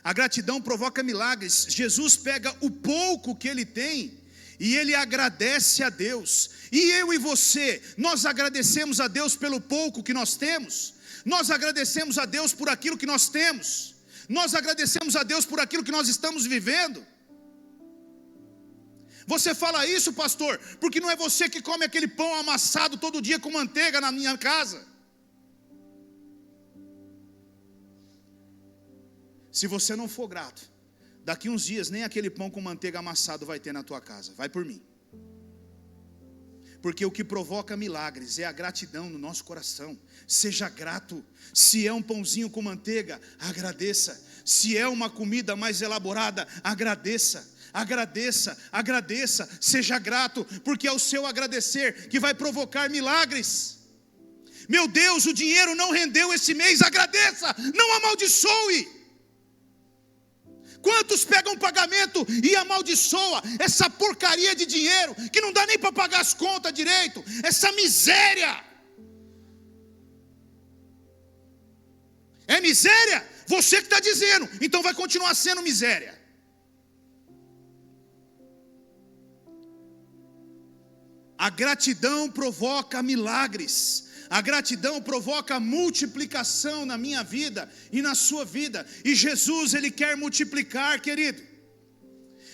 A gratidão provoca milagres. Jesus pega o pouco que ele tem e ele agradece a Deus. E eu e você, nós agradecemos a Deus pelo pouco que nós temos. Nós agradecemos a Deus por aquilo que nós temos. Nós agradecemos a Deus por aquilo que nós estamos vivendo. Você fala isso, pastor, porque não é você que come aquele pão amassado todo dia com manteiga na minha casa. Se você não for grato, daqui uns dias nem aquele pão com manteiga amassado vai ter na tua casa. Vai por mim. Porque o que provoca milagres é a gratidão no nosso coração. Seja grato. Se é um pãozinho com manteiga, agradeça. Se é uma comida mais elaborada, agradeça. Agradeça, agradeça, seja grato, porque é o seu agradecer que vai provocar milagres. Meu Deus, o dinheiro não rendeu esse mês, agradeça, não amaldiçoe. Quantos pegam pagamento e amaldiçoa essa porcaria de dinheiro, que não dá nem para pagar as contas direito, essa miséria. É miséria? Você que está dizendo, então vai continuar sendo miséria. A gratidão provoca milagres. A gratidão provoca multiplicação na minha vida e na sua vida. E Jesus, Ele quer multiplicar, querido.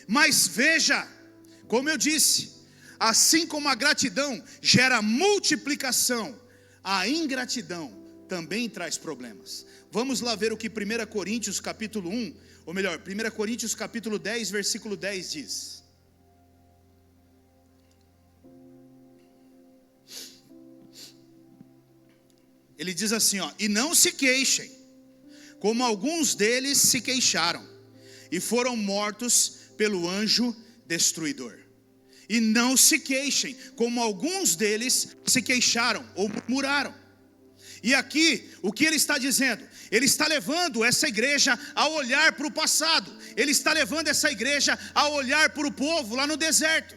Mas veja, como eu disse, assim como a gratidão gera multiplicação, a ingratidão também traz problemas. Vamos lá ver o que 1 Coríntios capítulo 1, ou melhor, 1 Coríntios capítulo 10, versículo 10 diz. Ele diz assim, ó: e não se queixem, como alguns deles se queixaram, e foram mortos pelo anjo destruidor. E não se queixem, como alguns deles se queixaram ou murmuraram. E aqui, o que ele está dizendo? Ele está levando essa igreja a olhar para o passado. Ele está levando essa igreja a olhar para o povo lá no deserto.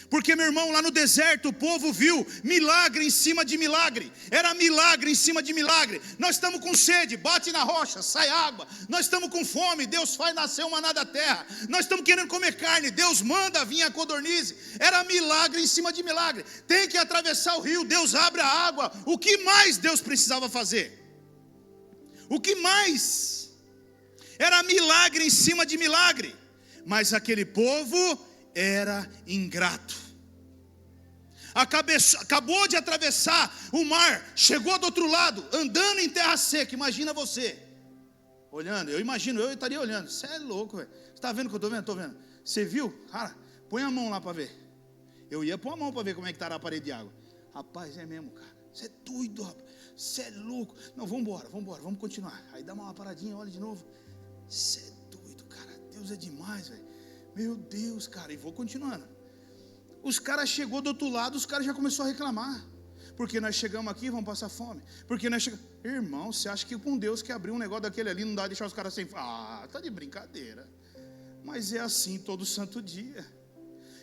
Porque, meu irmão, lá no deserto o povo viu milagre em cima de milagre. Era milagre em cima de milagre. Nós estamos com sede, bate na rocha, sai água. Nós estamos com fome, Deus faz nascer o maná da terra. Nós estamos querendo comer carne, Deus manda vir a codornize. Era milagre em cima de milagre. Tem que atravessar o rio, Deus abre a água. O que mais Deus precisava fazer? O que mais? Era milagre em cima de milagre. Mas aquele povo era ingrato. Acabou de atravessar o mar, chegou do outro lado, andando em terra seca. Imagina você olhando, eu imagino, eu estaria olhando. Você é louco, velho. Você está vendo o que eu estou vendo? Estou vendo. Você viu? Cara, põe a mão lá para ver. Eu ia pôr a mão para ver como é que está a parede de água. Rapaz, é mesmo, cara. Você é doido, rapaz. Você é louco. Não, vamos embora, vamos continuar. Aí dá uma paradinha, olha de novo. Você é doido, cara. Deus é demais, velho. Meu Deus, cara, e vou continuando. Os caras chegou do outro lado, os caras já começaram a reclamar. Porque nós chegamos aqui, vamos passar fome. Porque nós chegamos... Irmão, você acha que com Deus que abriu um negócio daquele ali, não dá de deixar os caras sem... Ah, tá de brincadeira. Mas é assim todo santo dia.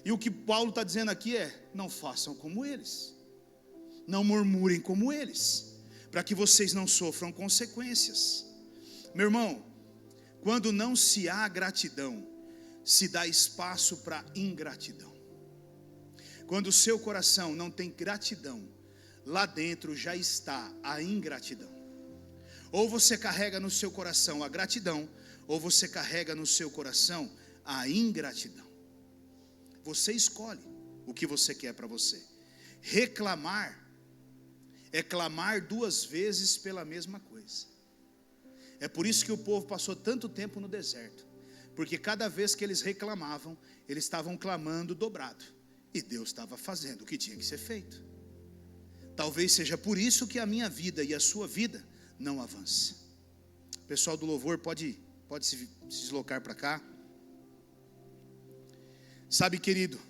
E o que Paulo está dizendo aqui é: não façam como eles. Não murmurem como eles. Para que vocês não sofram consequências. Meu irmão, quando não se há gratidão, se dá espaço para ingratidão. Quando o seu coração não tem gratidão, lá dentro já está a ingratidão. Ou você carrega no seu coração a gratidão, ou você carrega no seu coração a ingratidão. Você escolhe o que você quer para você. Reclamar é clamar duas vezes pela mesma coisa. É por isso que o povo passou tanto tempo no deserto. Porque cada vez que eles reclamavam, eles estavam clamando dobrado. E Deus estava fazendo o que tinha que ser feito. Talvez seja por isso que a minha vida e a sua vida não avança. O pessoal do louvor pode se deslocar para cá. Sabe, querido,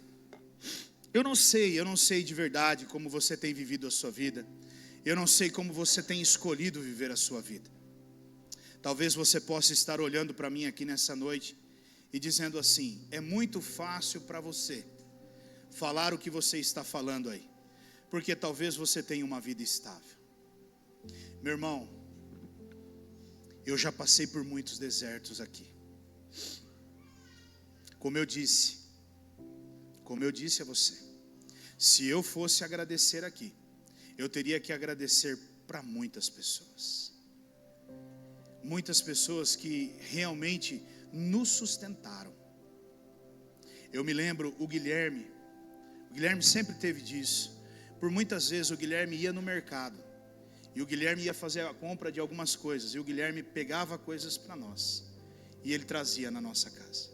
eu não sei de verdade como você tem vivido a sua vida. Eu não sei como você tem escolhido viver a sua vida. Talvez você possa estar olhando para mim aqui nessa noite e dizendo assim: é muito fácil para você falar o que você está falando aí, porque talvez você tenha uma vida estável. Meu irmão, eu já passei por muitos desertos aqui. Como eu disse a você, se eu fosse agradecer aqui, eu teria que agradecer para muitas pessoas. Muitas pessoas que realmente nos sustentaram. Eu me lembro, o Guilherme sempre teve disso. Por muitas vezes o Guilherme ia no mercado, e o Guilherme ia fazer a compra de algumas coisas, e o Guilherme pegava coisas para nós, e ele trazia na nossa casa.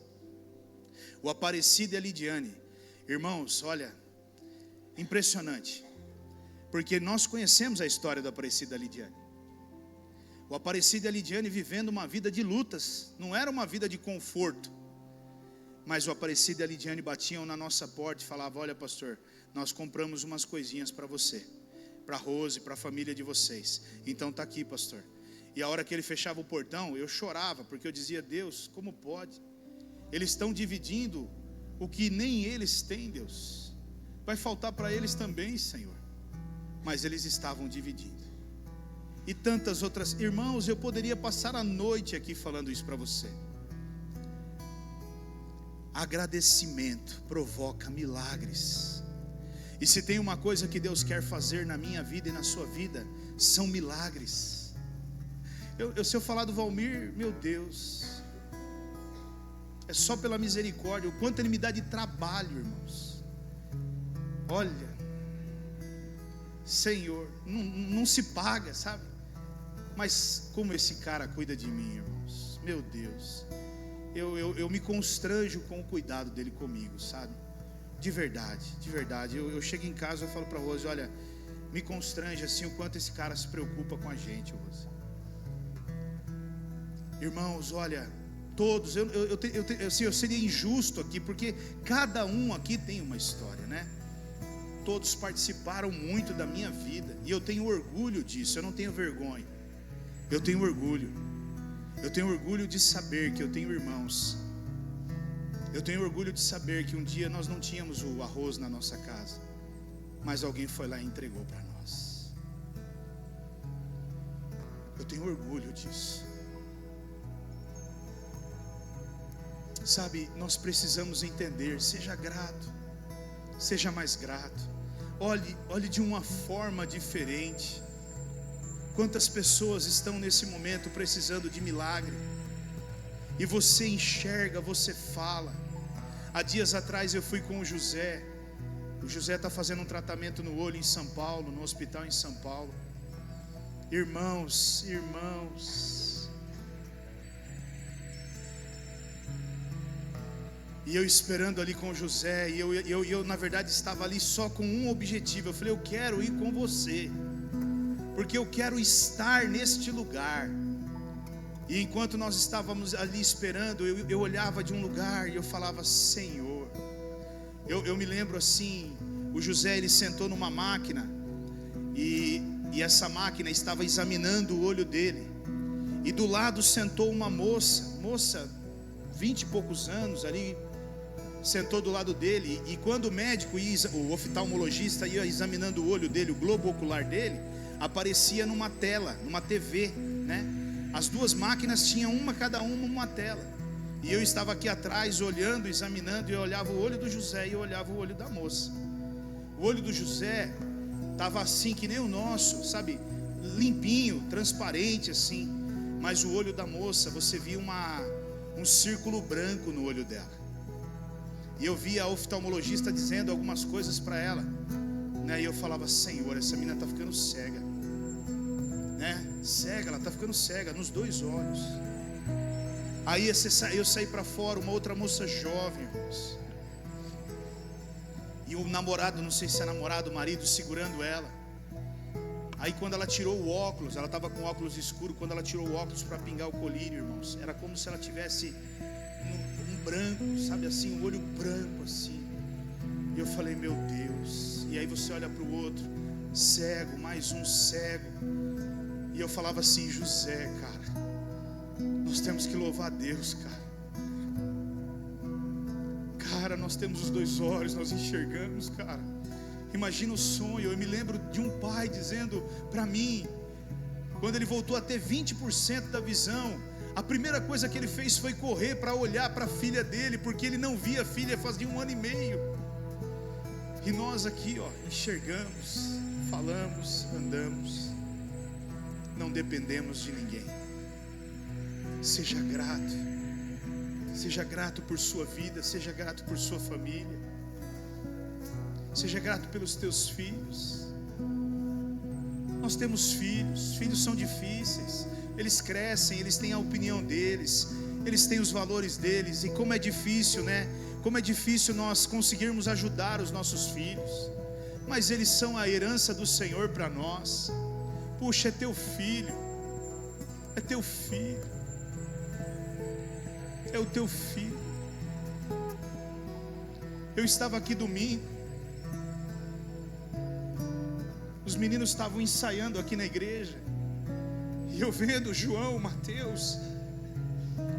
O Aparecido e a Lidiane, irmãos, olha, impressionante, porque nós conhecemos a história do Aparecido e a Lidiane. O Aparecido e a Lidiane vivendo uma vida de lutas, não era uma vida de conforto. Mas o Aparecido e a Lidiane batiam na nossa porta e falavam: olha, pastor, nós compramos umas coisinhas para você, para a Rose, para a família de vocês. Então está aqui, pastor. E a hora que ele fechava o portão, eu chorava, porque eu dizia: Deus, como pode? Eles estão dividindo o que nem eles têm, Deus. Vai faltar para eles também, Senhor. Mas eles estavam dividindo. E tantas outras. Irmãos, eu poderia passar a noite aqui falando isso para você. Agradecimento provoca milagres. E se tem uma coisa que Deus quer fazer na minha vida e na sua vida, são milagres. Se eu falar do Valmir, meu Deus, é só pela misericórdia, o quanto ele me dá de trabalho, irmãos. Olha, Senhor, não se paga, sabe? Mas como esse cara cuida de mim, irmãos, meu Deus. Eu me constranjo com o cuidado dele comigo, sabe? De verdade, de verdade. Eu chego em casa e falo para a Rose: olha, me constrange assim o quanto esse cara se preocupa com a gente, Rose. Irmãos, olha, todos, eu seria injusto aqui, porque cada um aqui tem uma história, né? Todos participaram muito da minha vida, e eu tenho orgulho disso, eu não tenho vergonha. Eu tenho orgulho. Eu tenho orgulho de saber que eu tenho irmãos. Eu tenho orgulho de saber que um dia nós não tínhamos o arroz na nossa casa, mas alguém foi lá e entregou para nós. Eu tenho orgulho disso. Sabe, nós precisamos entender. Seja grato, seja mais grato. Olhe de uma forma diferente. Quantas pessoas estão nesse momento precisando de milagre, e você enxerga, você fala. Há dias atrás eu fui com o José. O José está fazendo um tratamento no olho em São Paulo, no hospital em São Paulo. Irmãos, e eu esperando ali com o José, e eu na verdade estava ali só com um objetivo. Eu falei: eu quero ir com você, porque eu quero estar neste lugar. E enquanto nós estávamos ali esperando, eu olhava de um lugar e eu falava: Senhor. Eu me lembro assim, o José, ele sentou numa máquina, e essa máquina estava examinando o olho dele, e do lado sentou uma moça 20 e poucos anos ali, sentou do lado dele. E quando o médico, o oftalmologista, ia examinando o olho dele, o globo ocular dele, aparecia numa tela, numa TV, né? As duas máquinas tinham cada uma uma tela. E eu estava aqui atrás olhando, examinando, e eu olhava o olho do José e eu olhava o olho da moça. O olho do José estava assim que nem o nosso, sabe? Limpinho, transparente assim. Mas o olho da moça, você via um círculo branco no olho dela. E eu via a oftalmologista dizendo algumas coisas para ela, né? E eu falava: Senhor, essa menina está ficando cega, né? Cega, ela está ficando cega nos dois olhos. Aí eu saí para fora, uma outra moça jovem, irmãos, e o namorado, não sei se é namorado, o marido, segurando ela. Aí quando ela tirou o óculos, ela estava com óculos escuro. Quando ela tirou o óculos para pingar o colírio, irmãos, era como se ela tivesse um branco, sabe assim, um olho branco assim. E eu falei: meu Deus. E aí você olha para o outro, cego, mais um cego. E eu falava assim: José, cara, nós temos que louvar a Deus, cara, nós temos os dois olhos, nós enxergamos, cara. Imagina o sonho. Eu me lembro de um pai dizendo para mim, quando ele voltou a ter 20% da visão, a primeira coisa que ele fez foi correr para olhar para a filha dele, porque ele não via a filha fazia 1 ano e meio. E nós aqui, enxergamos, falamos, andamos, não dependemos de ninguém. Seja grato por sua vida, seja grato por sua família, seja grato pelos teus filhos. Nós temos filhos são difíceis, eles crescem, eles têm a opinião deles, eles têm os valores deles, e como é difícil, né? Como é difícil nós conseguirmos ajudar os nossos filhos, mas eles são a herança do Senhor para nós. Puxa, é teu filho, é teu filho. É o teu filho. Eu estava aqui domingo, os meninos estavam ensaiando aqui na igreja, E eu vendo o João, o Mateus,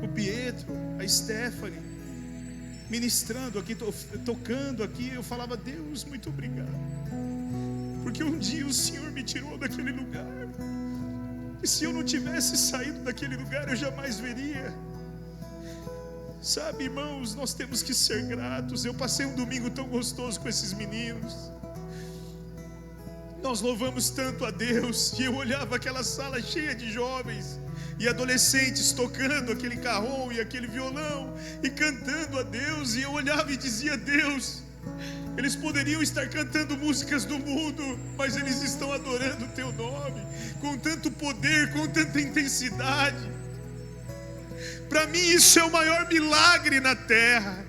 o Pietro, a Stephanie ministrando aqui, tocando aqui, eu falava: Deus, muito obrigado, porque um dia o Senhor me tirou daquele lugar, e se eu não tivesse saído daquele lugar, eu jamais veria. Sabe, irmãos, nós temos que ser gratos. Eu passei um domingo tão gostoso com esses meninos, nós louvamos tanto a Deus, e eu olhava aquela sala cheia de jovens e adolescentes tocando aquele carrom e aquele violão e cantando a Deus, e eu olhava e dizia: Deus, eles poderiam estar cantando músicas do mundo, mas eles estão adorando o Teu nome com tanto poder, com tanta intensidade. Para mim isso é o maior milagre na terra.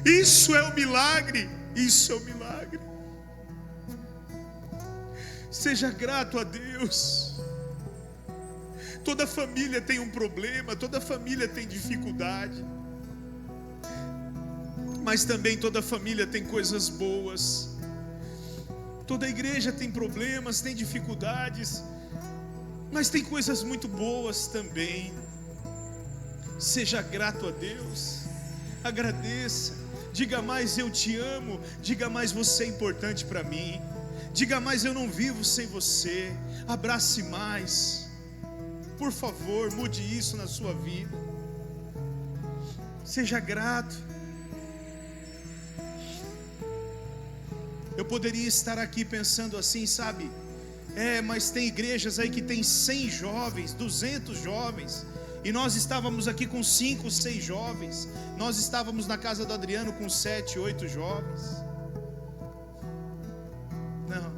Isso é o milagre, isso é o milagre. Seja grato a Deus. Toda família tem um problema, toda família tem dificuldade, mas também toda família tem coisas boas. Toda igreja tem problemas, tem dificuldades, mas tem coisas muito boas também. Seja grato a Deus, agradeça, diga mais: eu te amo, diga mais: você é importante para mim, diga mais: eu não vivo sem você. Abrace mais. Por favor, mude isso na sua vida. Seja grato. Eu poderia estar aqui pensando assim, sabe? Mas tem igrejas aí que tem 100 jovens, 200 jovens, e nós estávamos aqui com 5, 6 jovens. Nós estávamos na casa do Adriano com 7, 8 jovens. Não.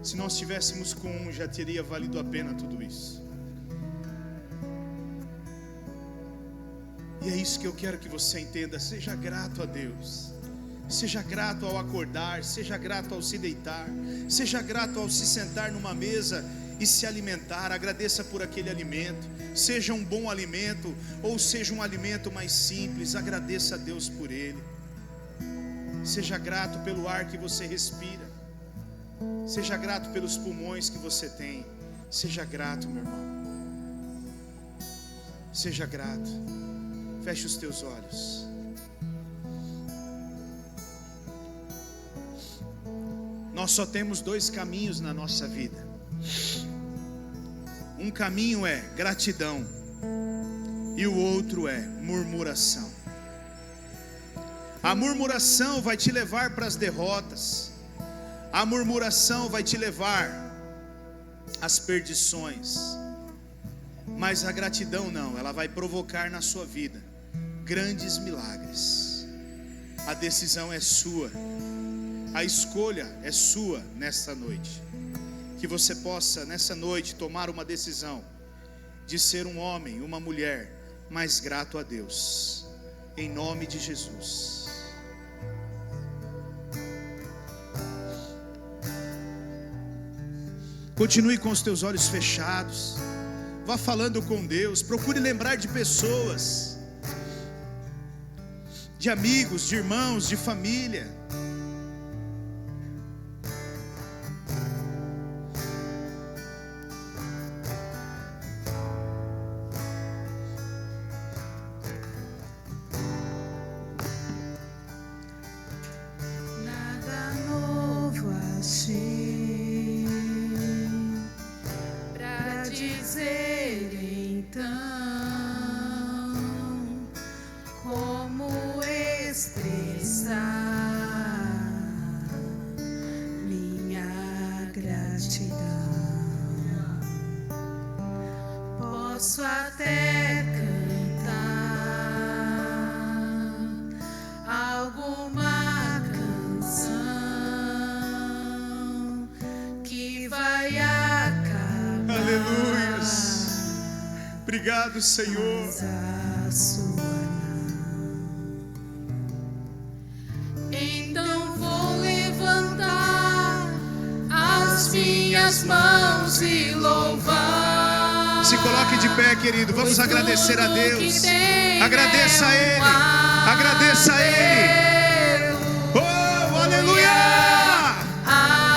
Se nós estivéssemos com um, já teria valido a pena tudo isso. E é isso que eu quero que você entenda. Seja grato a Deus. Seja grato ao acordar, seja grato ao se deitar, seja grato ao se sentar numa mesa e se alimentar. Agradeça por aquele alimento, seja um bom alimento ou seja um alimento mais simples, agradeça a Deus por ele. Seja grato pelo ar que você respira, seja grato pelos pulmões que você tem. Seja grato, meu irmão. Seja grato. Feche os teus olhos. Nós só temos 2 caminhos na nossa vida. Um caminho é gratidão e o outro é murmuração. A murmuração vai te levar para as derrotas. A murmuração vai te levar às perdições. Mas a gratidão não, ela vai provocar na sua vida grandes milagres. A decisão é sua. A escolha é sua nesta noite. Que você possa nessa noite tomar uma decisão de ser um homem, uma mulher mais grato a Deus, em nome de Jesus. Continue com os teus olhos fechados. Vá falando com Deus. Procure lembrar de pessoas, de amigos, de irmãos, de família. Posso até cantar alguma canção que vai acabar. Aleluias. Obrigado, Senhor. Mas a sua não. Então vou levantar as minhas mãos e louvar. Se coloque de pé, querido. Vamos agradecer a Deus. Agradeça a Ele. Agradeça a Ele. Oh, aleluia! Aleluia!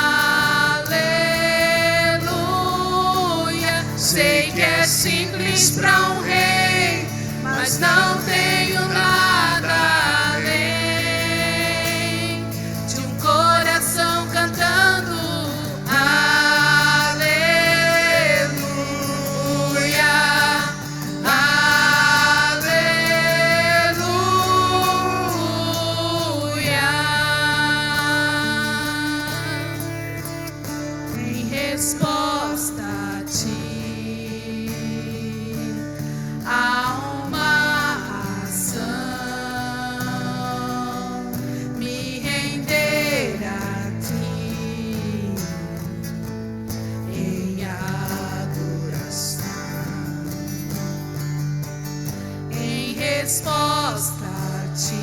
resposta a ti, há uma ação, me render a ti em adoração, em resposta a ti.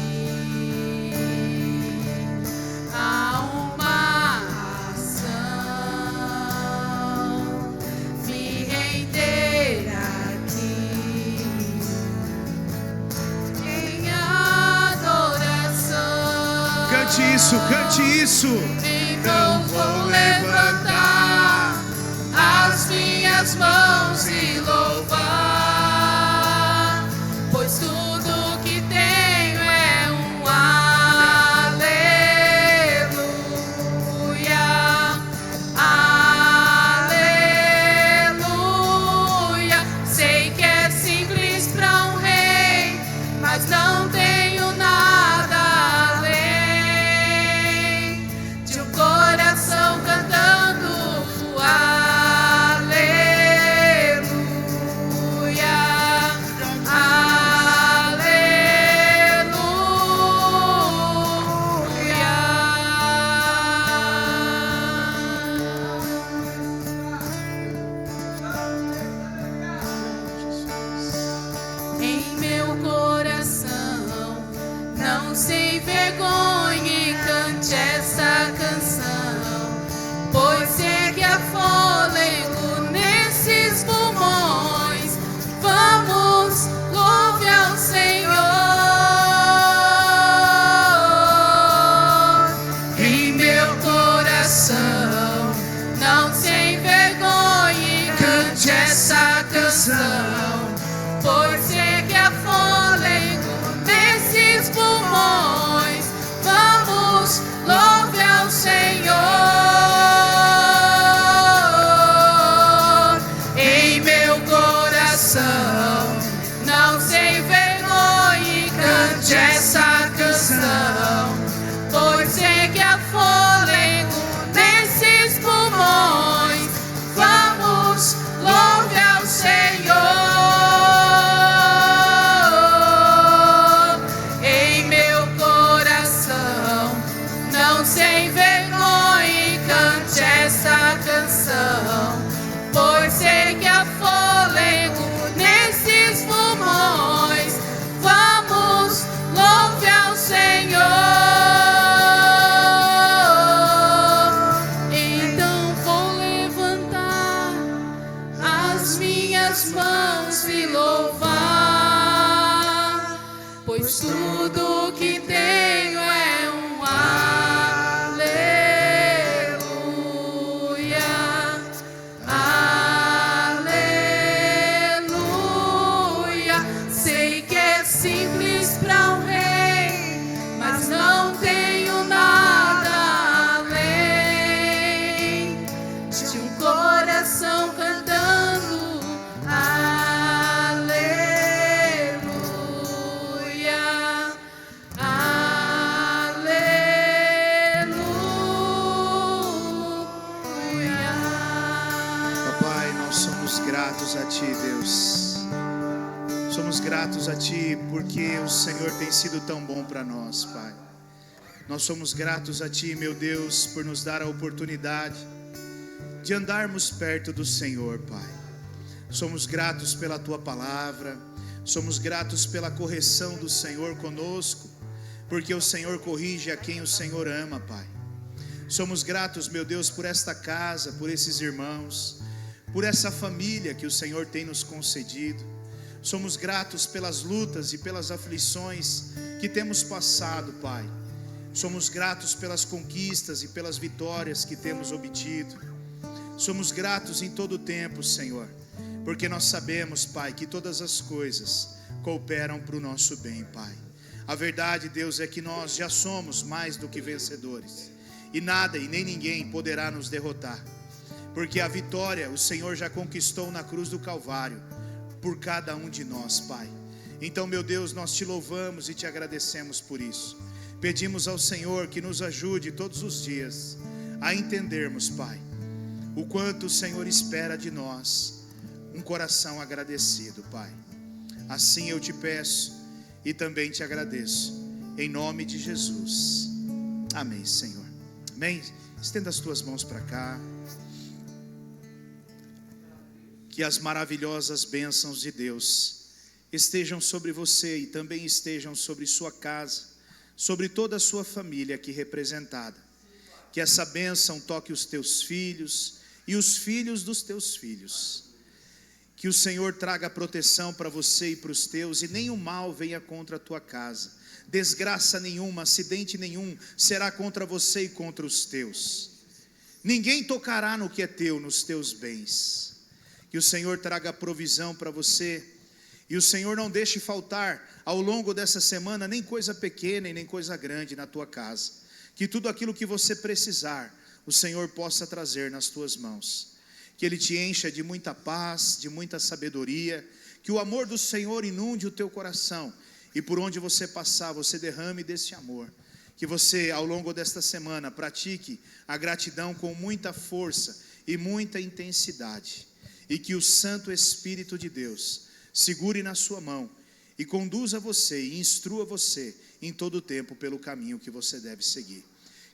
Cante isso. Então vou levantar as minhas mãos e louvar, pois tudo que tenho é um aleluia, aleluia. Sei que é simples para um rei, mas não tenho nada além de um coração cantando aleluia, aleluia. Em meu coração não sei vergonha e cante essa canção, pois sei que há fôlego nesses pulmões. Vamos, louve ao Senhor. Em meu coração não sei vergonha e cante essa canção, pois sei que há fôlego nesses pulmões. Vamos, louve ao Senhor. Em meu coração não sei vergonha e cante essa canção, pois sei que há fôlego nesses pulmões. Vamos, louve ao Senhor. Em meu coração não sei vergonha e cante essa canção, pois sei que há fôlego nesses pulmões. Vamos, louve ao Senhor. Então vou levantar as minhas mãos e louvar, pois tudo que tenho é um aleluia, aleluia. Sei que é simples para um rei, mas não tenho nada além de um coração cantando aleluia, aleluia. Papai, nós somos gratos a Ti, Deus. Somos gratos a Ti porque o Senhor tem sido tão bom para nós, Pai. Nós somos gratos a Ti, meu Deus, por nos dar a oportunidade de andarmos perto do Senhor, Pai. Somos gratos pela Tua palavra, somos gratos pela correção do Senhor conosco, porque o Senhor corrige a quem o Senhor ama, Pai. Somos gratos, meu Deus, por esta casa, por esses irmãos, por essa família que o Senhor tem nos concedido. Somos gratos pelas lutas e pelas aflições que temos passado, Pai. Somos gratos pelas conquistas e pelas vitórias que temos obtido. Somos gratos em todo o tempo, Senhor, porque nós sabemos, Pai, que todas as coisas cooperam para o nosso bem, Pai. A verdade, Deus, é que nós já somos mais do que vencedores, e nada e nem ninguém poderá nos derrotar, porque a vitória o Senhor já conquistou na cruz do Calvário, por cada um de nós, Pai. Então, meu Deus, nós te louvamos e te agradecemos por isso. Pedimos ao Senhor que nos ajude todos os dias a entendermos, Pai, o quanto o Senhor espera de nós um coração agradecido, Pai. Assim eu te peço e também te agradeço, em nome de Jesus. Amém, Senhor. Amém. Estenda as tuas mãos para cá. Que as maravilhosas bênçãos de Deus estejam sobre você e também estejam sobre sua casa, sobre toda a sua família aqui representada. Que essa bênção toque os teus filhos e os filhos dos teus filhos. Que o Senhor traga proteção para você e para os teus, e nenhum mal venha contra a tua casa. Desgraça nenhuma, acidente nenhum será contra você e contra os teus. Ninguém tocará no que é teu, nos teus bens. Que o Senhor traga provisão para você, e o Senhor não deixe faltar ao longo dessa semana nem coisa pequena e nem coisa grande na tua casa. Que tudo aquilo que você precisar, o Senhor possa trazer nas tuas mãos. Que Ele te encha de muita paz, de muita sabedoria. Que o amor do Senhor inunde o teu coração, e por onde você passar, você derrame desse amor. Que você, ao longo desta semana, pratique a gratidão com muita força e muita intensidade. E que o Santo Espírito de Deus segure na sua mão e conduza você e instrua você em todo o tempo pelo caminho que você deve seguir.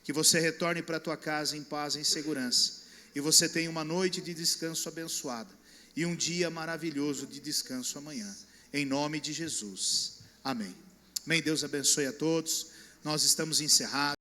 Que você retorne para a tua casa em paz e em segurança, e você tenha uma noite de descanso abençoada e um dia maravilhoso de descanso amanhã, em nome de Jesus. Amém. Amém. Deus abençoe a todos. Nós estamos encerrados.